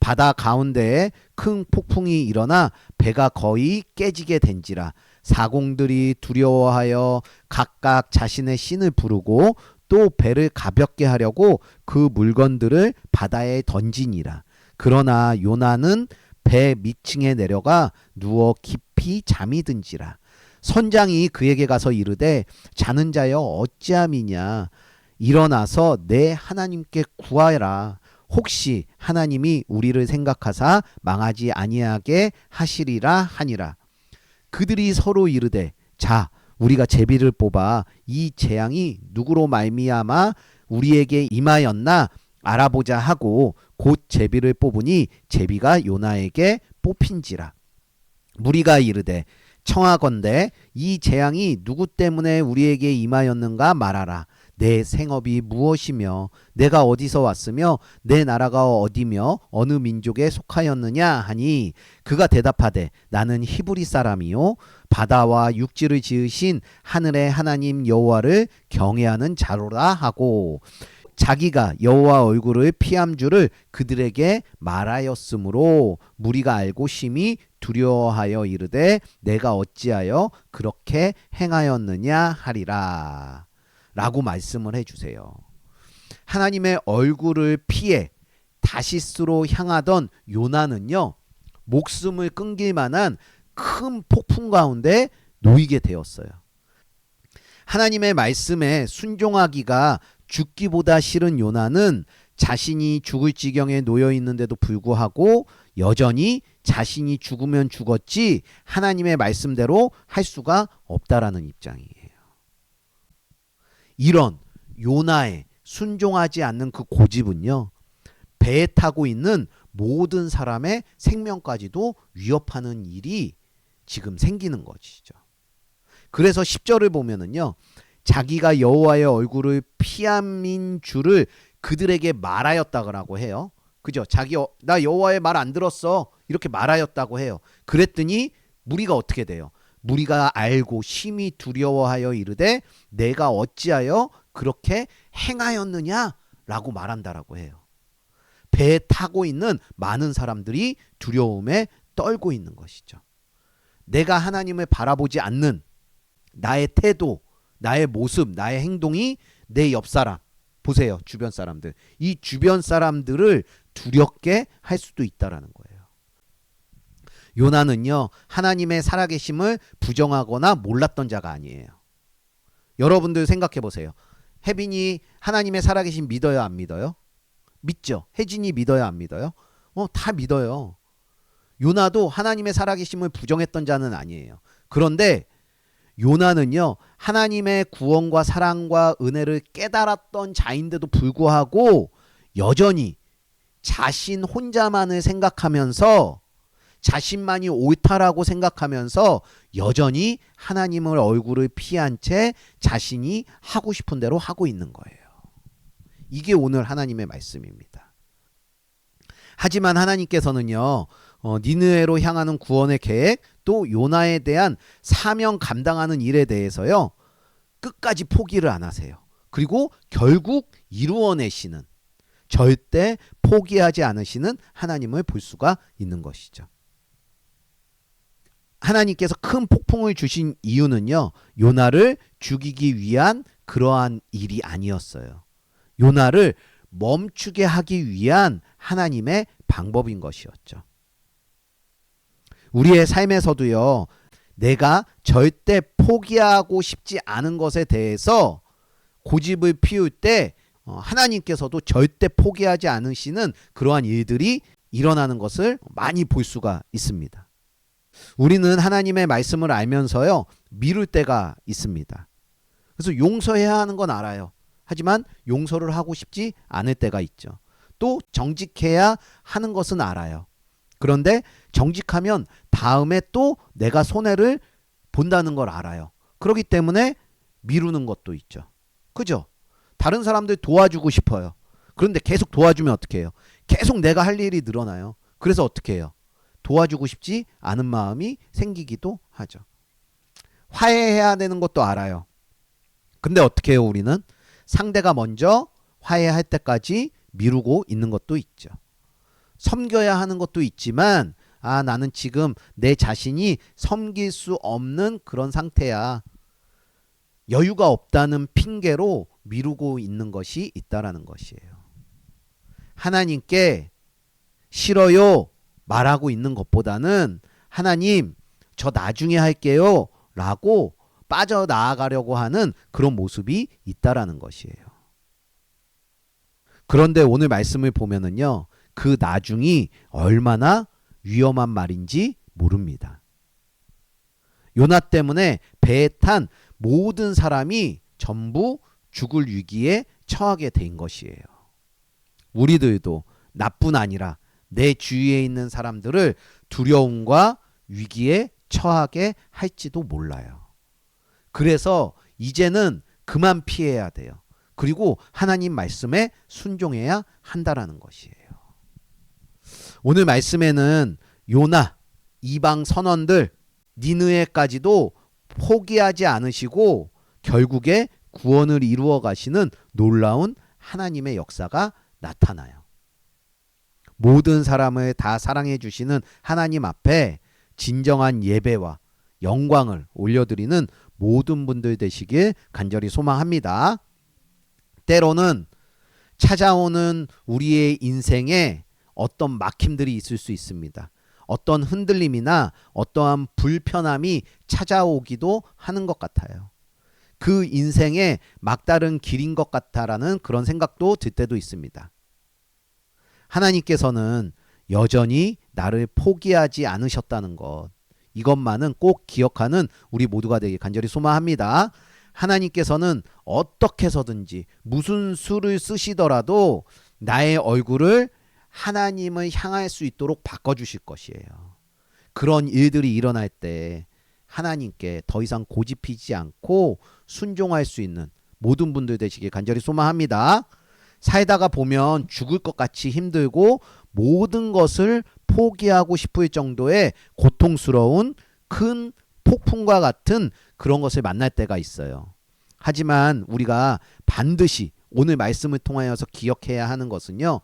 바다 가운데에 큰 폭풍이 일어나 배가 거의 깨지게 된지라. 사공들이 두려워하여 각각 자신의 신을 부르고 또 배를 가볍게 하려고 그 물건들을 바다에 던지니라. 그러나 요나는 배 밑층에 내려가 누워 깊이 잠이 든지라. 선장이 그에게 가서 이르되 자는 자여 어찌함이냐. 일어나서 내 하나님께 구하라. 혹시 하나님이 우리를 생각하사 망하지 아니하게 하시리라 하니라. 그들이 서로 이르되 자 우리가 제비를 뽑아 이 재앙이 누구로 말미암아 우리에게 임하였나 알아보자 하고 곧 제비를 뽑으니 제비가 요나에게 뽑힌지라. 무리가 이르되 청하건대 이 재앙이 누구 때문에 우리에게 임하였는가 말하라. 내 생업이 무엇이며 내가 어디서 왔으며 내 나라가 어디며 어느 민족에 속하였느냐 하니 그가 대답하되 나는 히브리 사람이요 바다와 육지를 지으신 하늘의 하나님 여호와를 경외하는 자로라 하고 자기가 여호와 얼굴을 피함 줄을 그들에게 말하였으므로 무리가 알고 심히 두려워하여 이르되 내가 어찌하여 그렇게 행하였느냐 하리라 라고 말씀을 해주세요. 하나님의 얼굴을 피해 다시스로 향하던 요나는요 목숨을 끊길 만한 큰 폭풍 가운데 놓이게 되었어요. 하나님의 말씀에 순종하기가 죽기보다 싫은 요나는 자신이 죽을 지경에 놓여 있는데도 불구하고 여전히 자신이 죽으면 죽었지 하나님의 말씀대로 할 수가 없다라는 입장이에요. 이런 요나의 순종하지 않는 그 고집은요 배에 타고 있는 모든 사람의 생명까지도 위협하는 일이 지금 생기는 것이죠. 그래서 10절을 보면은요 자기가 여호와의 얼굴을 피함인 줄을 그들에게 말하였다고 해요. 그죠? 나 여호와의 말 안 들었어 이렇게 말하였다고 해요. 그랬더니 무리가 어떻게 돼요? 무리가 알고 심히 두려워하여 이르되 내가 어찌하여 그렇게 행하였느냐 라고 말한다라고 해요. 배에 타고 있는 많은 사람들이 두려움에 떨고 있는 것이죠. 내가 하나님을 바라보지 않는 나의 태도, 나의 모습, 나의 행동이 내 옆 사람, 보세요. 주변 사람들. 이 주변 사람들을 두렵게 할 수도 있다라는 거예요. 요나는요. 하나님의 살아계심을 부정하거나 몰랐던 자가 아니에요. 여러분들 생각해 보세요. 혜빈이 하나님의 살아계심 믿어요? 안 믿어요? 믿죠. 혜진이 믿어요? 안 믿어요? 다 믿어요. 요나도 하나님의 살아계심을 부정했던 자는 아니에요. 그런데 요나는요. 하나님의 구원과 사랑과 은혜를 깨달았던 자인데도 불구하고 여전히 자신 혼자만을 생각하면서 자신만이 옳다라고 생각하면서 여전히 하나님의 얼굴을 피한 채 자신이 하고 싶은 대로 하고 있는 거예요. 이게 오늘 하나님의 말씀입니다. 하지만 하나님께서는요. 니느웨로 향하는 구원의 계획 또 요나에 대한 사명 감당하는 일에 대해서요. 끝까지 포기를 안 하세요. 그리고 결국 이루어내시는 절대 포기하지 않으시는 하나님을 볼 수가 있는 것이죠. 하나님께서 큰 폭풍을 주신 이유는요. 요나를 죽이기 위한 그러한 일이 아니었어요. 요나를 멈추게 하기 위한 하나님의 방법인 것이었죠. 우리의 삶에서도요. 내가 절대 포기하고 싶지 않은 것에 대해서 고집을 피울 때 하나님께서도 절대 포기하지 않으시는 그러한 일들이 일어나는 것을 많이 볼 수가 있습니다. 우리는 하나님의 말씀을 알면서요. 미룰 때가 있습니다. 그래서 용서해야 하는 건 알아요. 하지만 용서를 하고 싶지 않을 때가 있죠. 또 정직해야 하는 것은 알아요. 그런데 정직하면 다음에 또 내가 손해를 본다는 걸 알아요. 그렇기 때문에 미루는 것도 있죠. 그죠? 다른 사람들 도와주고 싶어요. 그런데 계속 도와주면 어떻게 해요? 계속 내가 할 일이 늘어나요. 그래서 어떻게 해요? 도와주고 싶지 않은 마음이 생기기도 하죠. 화해해야 되는 것도 알아요. 근데 어떻게 해요? 우리는 상대가 먼저 화해할 때까지 미루고 있는 것도 있죠. 섬겨야 하는 것도 있지만 나는 지금 내 자신이 섬길 수 없는 그런 상태야. 여유가 없다는 핑계로 미루고 있는 것이 있다라는 것이에요. 하나님께 싫어요 말하고 있는 것보다는 하나님 저 나중에 할게요 라고 빠져나가려고 하는 그런 모습이 있다라는 것이에요. 그런데 오늘 말씀을 보면은요, 그 나중이 얼마나 위험한 말인지 모릅니다. 요나 때문에 배에 탄 모든 사람이 전부 죽을 위기에 처하게 된 것이에요. 우리들도 나뿐 아니라 내 주위에 있는 사람들을 두려움과 위기에 처하게 할지도 몰라요. 그래서 이제는 그만 피해야 돼요. 그리고 하나님 말씀에 순종해야 한다라는 것이에요. 오늘 말씀에는 요나, 이방 선원들, 니느웨까지도 포기하지 않으시고 결국에 구원을 이루어 가시는 놀라운 하나님의 역사가 나타나요. 모든 사람을 다 사랑해 주시는 하나님 앞에 진정한 예배와 영광을 올려드리는 모든 분들 되시길 간절히 소망합니다. 때로는 찾아오는 우리의 인생에 어떤 막힘들이 있을 수 있습니다. 어떤 흔들림이나 어떠한 불편함이 찾아오기도 하는 것 같아요. 그 인생의 막다른 길인 것 같다라는 그런 생각도 들 때도 있습니다. 하나님께서는 여전히 나를 포기하지 않으셨다는 것, 이것만은 꼭 기억하는 우리 모두가 되길 간절히 소망합니다. 하나님께서는 어떻게 해서든지 무슨 수를 쓰시더라도 나의 얼굴을 하나님을 향할 수 있도록 바꿔주실 것이에요. 그런 일들이 일어날 때 하나님께 더 이상 고집피지 않고 순종할 수 있는 모든 분들 되시길 간절히 소망합니다. 살다가 보면 죽을 것 같이 힘들고 모든 것을 포기하고 싶을 정도의 고통스러운 큰 폭풍과 같은 그런 것을 만날 때가 있어요. 하지만 우리가 반드시 오늘 말씀을 통하여서 기억해야 하는 것은요,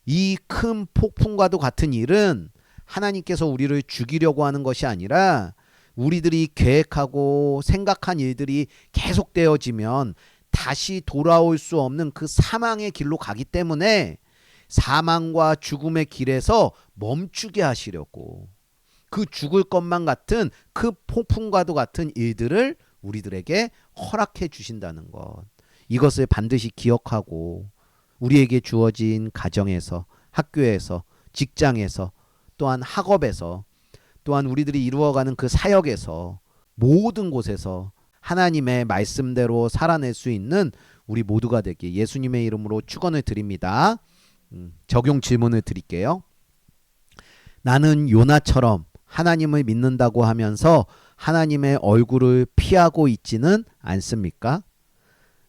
이 큰 폭풍과도 같은 일은 하나님께서 우리를 죽이려고 하는 것이 아니라 우리들이 계획하고 생각한 일들이 계속되어지면 다시 돌아올 수 없는 그 사망의 길로 가기 때문에 사망과 죽음의 길에서 멈추게 하시려고 그 죽을 것만 같은 그 폭풍과도 같은 일들을 우리들에게 허락해 주신다는 것, 이것을 반드시 기억하고 우리에게 주어진 가정에서, 학교에서, 직장에서, 또한 학업에서, 또한 우리들이 이루어가는 그 사역에서 모든 곳에서 하나님의 말씀대로 살아낼 수 있는 우리 모두가 되길 예수님의 이름으로 축원을 드립니다. 적용 질문을 드릴게요. 나는 요나처럼 하나님을 믿는다고 하면서 하나님의 얼굴을 피하고 있지는 않습니까?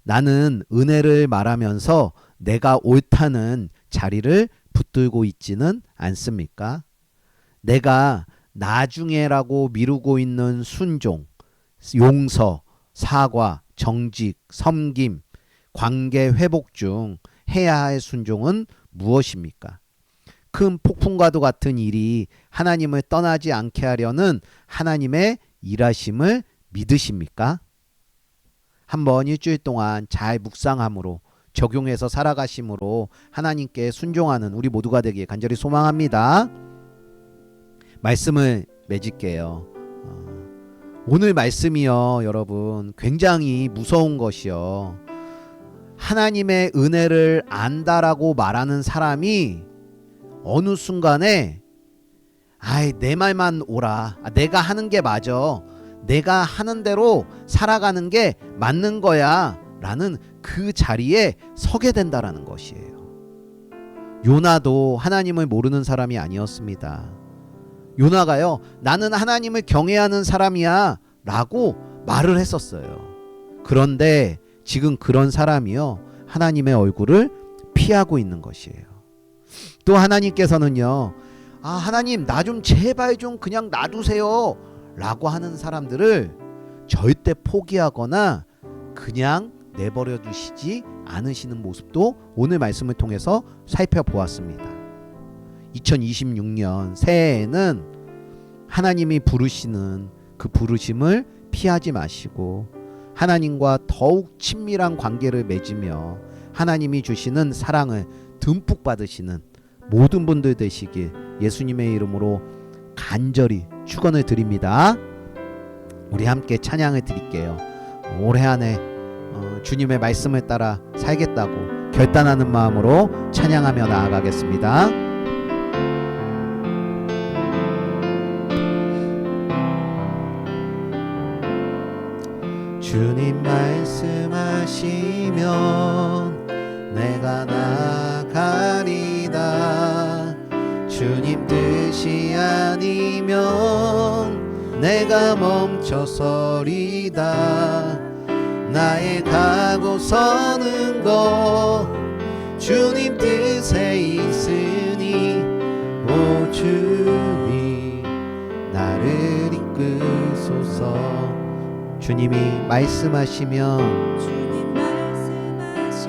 나는 은혜를 말하면서 내가 옳다는 자리를 붙들고 있지는 않습니까? 내가 나중에라고 미루고 있는 순종, 용서, 사과, 정직, 섬김, 관계 회복 중 해야 할 순종은 무엇입니까? 큰 폭풍과도 같은 일이 하나님을 떠나지 않게 하려는 하나님의 일하심을 믿으십니까? 한번 일주일 동안 잘 묵상함으로 적용해서 살아가심으로 하나님께 순종하는 우리 모두가 되기에 간절히 소망합니다. 말씀을 맺을게요. 오늘 말씀이요, 여러분, 굉장히 무서운 것이요. 하나님의 은혜를 안다라고 말하는 사람이 어느 순간에 내 말만 오라. 내가 하는 게 맞아. 내가 하는 대로 살아가는 게 맞는 거야. 라는 그 자리에 서게 된다라는 것이에요. 요나도 하나님을 모르는 사람이 아니었습니다. 요나가요, 나는 하나님을 경외하는 사람이야 라고 말을 했었어요. 그런데 지금 그런 사람이요, 하나님의 얼굴을 피하고 있는 것이에요. 또 하나님께서는요, 하나님 나 좀 제발 좀 그냥 놔두세요 라고 하는 사람들을 절대 포기하거나 그 그냥 내버려 두시지 않으시는 모습도 오늘 말씀을 통해서 살펴보았습니다. 2026년 새해에는 하나님이 부르시는 그 부르심을 피하지 마시고 하나님과 더욱 친밀한 관계를 맺으며 하나님이 주시는 사랑을 듬뿍 받으시는 모든 분들 되시길 예수님의 이름으로 간절히 축원을 드립니다. 우리 함께 찬양을 드릴게요. 올해 안에 주님의 말씀을 따라 살겠다고 결단하는 마음으로 찬양하며 나아가겠습니다. 주님 말씀하시면 내가 나가리다. 주님 뜻이 아니면 내가 멈춰서리다. 나의 가고 서는 것 주님 뜻에 있으니 오 주님 나를 이끄소서. 주님이 말씀하시면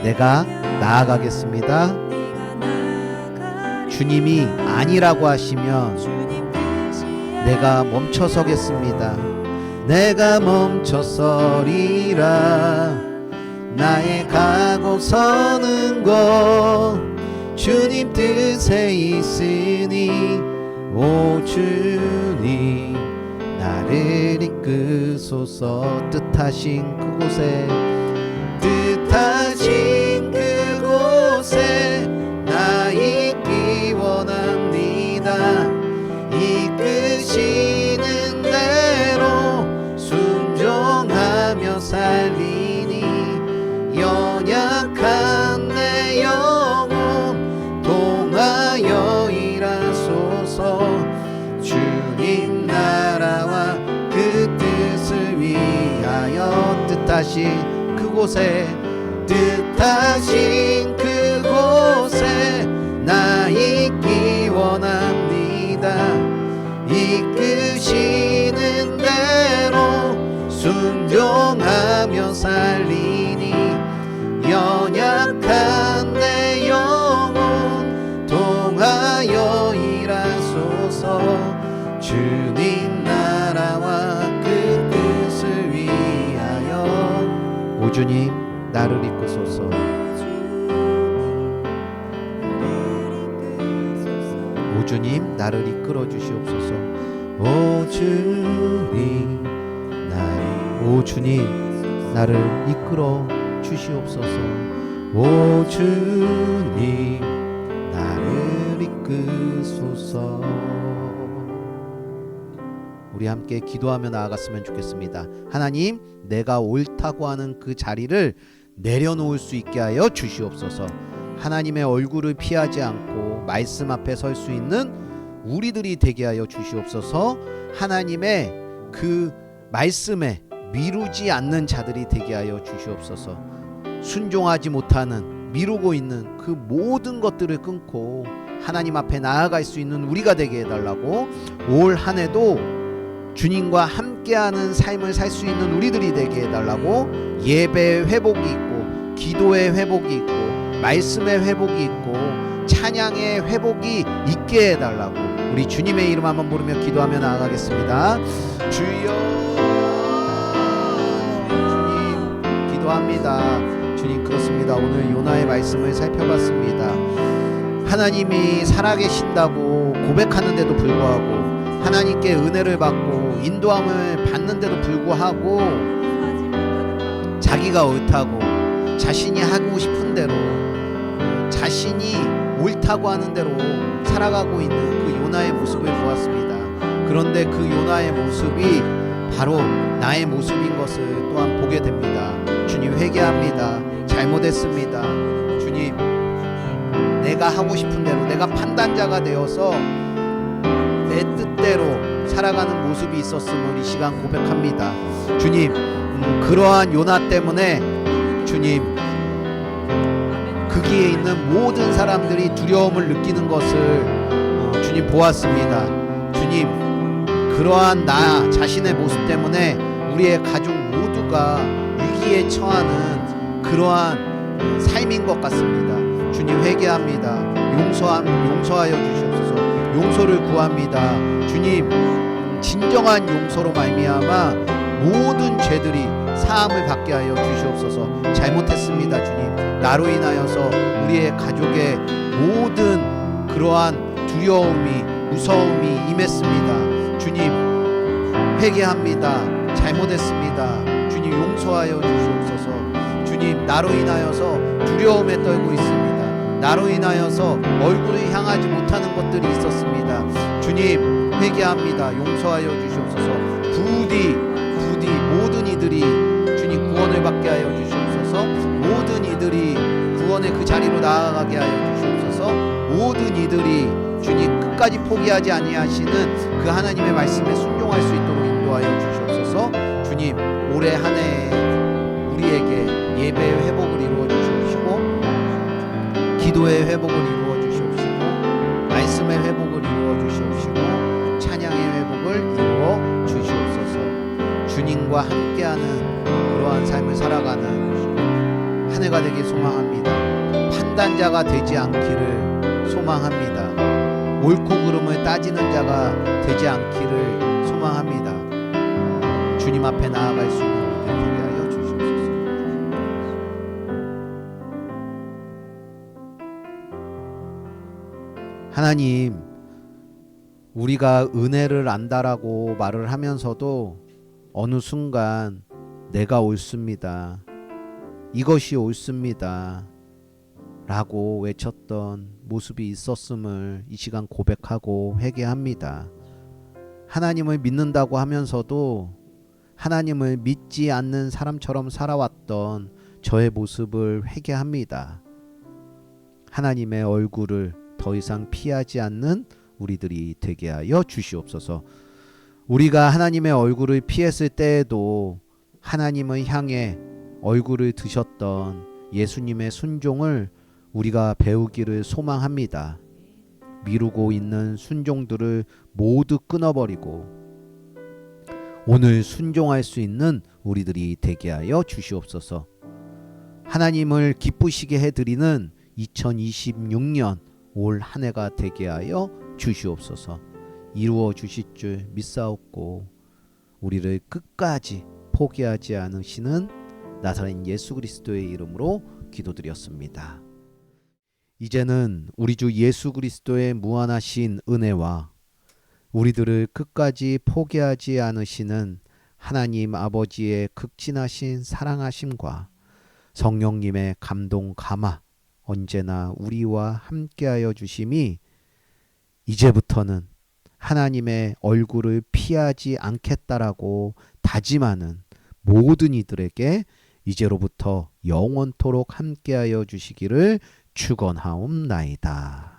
내가 나아가겠습니다. 주님이 아니라고 하시면 내가 멈춰서겠습니다. 내가 멈춰서리라. 나의 가고 서는 것 주님 뜻에 있으니 오 주님 나를 이끄소서. 뜻하신 그곳에 나 있기 원합니다. 이끄시는 대로 순종하며 살리니 연약한 내 영혼 동하여 일하소서. 주님 나라와 그 뜻을 위하여 뜻하신 그곳에 나 있기 원합니다. 이끄시는 대로 순종하며 살리니 연약한 내 영혼 동하여 일하소서. 주님 나라와 그 뜻을 위하여 오 주님 나를 이끄소서. 오 주님 나를 이끌어 주시옵소서. 오 주님 나를 이끌어 주시옵소서. 오 주님 나를 이끄소서. 우리 함께 기도하며 나아갔으면 좋겠습니다. 하나님, 내가 옳다고 하는 그 자리를 내려놓을 수 있게 하여 주시옵소서. 하나님의 얼굴을 피하지 않고 말씀 앞에 설 수 있는 우리들이 되게 하여 주시옵소서. 하나님의 그 말씀에 미루지 않는 자들이 되게 하여 주시옵소서. 순종하지 못하는, 미루고 있는 그 모든 것들을 끊고 하나님 앞에 나아갈 수 있는 우리가 되게 해달라고, 올 한 해도 주님과 함께하는 삶을 살 수 있는 우리들이 되게 해달라고, 예배의 회복이 있고 기도의 회복이 있고 말씀의 회복이 있고 찬양의 회복이 있게 해달라고 우리 주님의 이름 한번 부르며 기도하며 나아가겠습니다. 주여, 주님 기도합니다. 주님, 그렇습니다. 오늘 요나의 말씀을 살펴봤습니다. 하나님이 살아계신다고 고백하는데도 불구하고, 하나님께 은혜를 받고 인도함을 받는데도 불구하고 자기가 옳다고 자신이 하고 싶은 대로, 자신이 옳다고 하는 대로 살아가고 있는 그 요나의 모습을 보았습니다. 그런데 그 요나의 모습이 바로 나의 모습인 것을 또한 보게 됩니다. 주님, 회개합니다. 잘못했습니다. 주님, 내가 하고 싶은 대로, 내가 판단자가 되어서 내 뜻대로 살아가는 모습이 있었음을 이 시간 고백합니다. 주님, 그러한 요나 때문에 주님, 거기에 있는 모든 사람들이 두려움을 느끼는 것을 주님 보았습니다. 주님, 그러한 나 자신의 모습 때문에 우리의 가족 모두가 위기에 위기에 처하는 그러한 삶인 것 같습니다. 주님 회개합니다. 용서하여 주시옵소서. 용서를 구합니다. 주님 진정한 용서로 말미암아 모든 죄들이 사함을 받게 하여 주시옵소서. 잘못했습니다. 주님 나로 인하여서 우리의 가족의 모든 그러한 두려움이 무서움이 임했습니다. 주님 회개합니다. 잘못했습니다. 주님 용서하여 주시옵소서. 주님 나로 인하여서 두려움에 떨고 있습니다. 나로 인하여서 얼굴을 향하지 못하는 것들이 있었습니다. 주님 회개합니다. 용서하여 주시옵소서. 부디 모든 이들이 주님 구원을 받게 하여 주시옵소서. 모든 이들이 구원의 그 자리로 나아가게 하여 주시옵소서. 모든 이들이 주님 끝까지 포기하지 아니하시는 그 하나님의 말씀에 순종할 수 있도록 인도하여 주시옵소서. 주님 올해 한 해 우리에게 예배의 회복을 이루어 주시옵시고 기도의 회복을 이루어 주시옵시고 말씀의 회복을 이루어 주시옵시고 찬양의 회복을 이루어 주시옵소서. 주님과 함께하는 그러한 삶을 살아가는 한 해가 되길 소망합니다. 판단자가 되지 않기를 소망합니다. 옳고 그름을 따지는 자가 되지 않기를 소망합니다. 주님 앞에 나아갈 수 있는 우리들 되게 하여 주시옵소서. 하나님, 우리가 은혜를 안다라고 말을 하면서도 어느 순간 내가 옳습니다. 이것이 옳습니다. 라고 외쳤던 모습이 있었음을 이 시간 고백하고 회개합니다. 하나님을 믿는다고 하면서도 하나님을 믿지 않는 사람처럼 살아왔던 저의 모습을 회개합니다. 하나님의 얼굴을 더 이상 피하지 않는 우리들이 되게 하여 주시옵소서. 우리가 하나님의 얼굴을 피했을 때에도 하나님을 향해 얼굴을 드셨던 예수님의 순종을 우리가 배우기를 소망합니다. 미루고 있는 순종들을 모두 끊어버리고 오늘 순종할 수 있는 우리들이 되게 하여 주시옵소서. 하나님을 기쁘시게 해드리는 2026년 올 한 해가 되게 하여 주시옵소서. 이루어 주실 줄 믿사옵고 우리를 끝까지 포기하지 않으시는 나사렛 예수 그리스도의 이름으로 기도드렸습니다. 이제는 우리 주 예수 그리스도의 무한하신 은혜와 우리들을 끝까지 포기하지 않으시는 하나님 아버지의 극진하신 사랑하심과 성령님의 감동 감화 언제나 우리와 함께하여 주심이 이제부터는 하나님의 얼굴을 피하지 않겠다라고 다짐하는 모든 이들에게 이제로부터 영원토록 함께하여 주시기를 축원하옵나이다.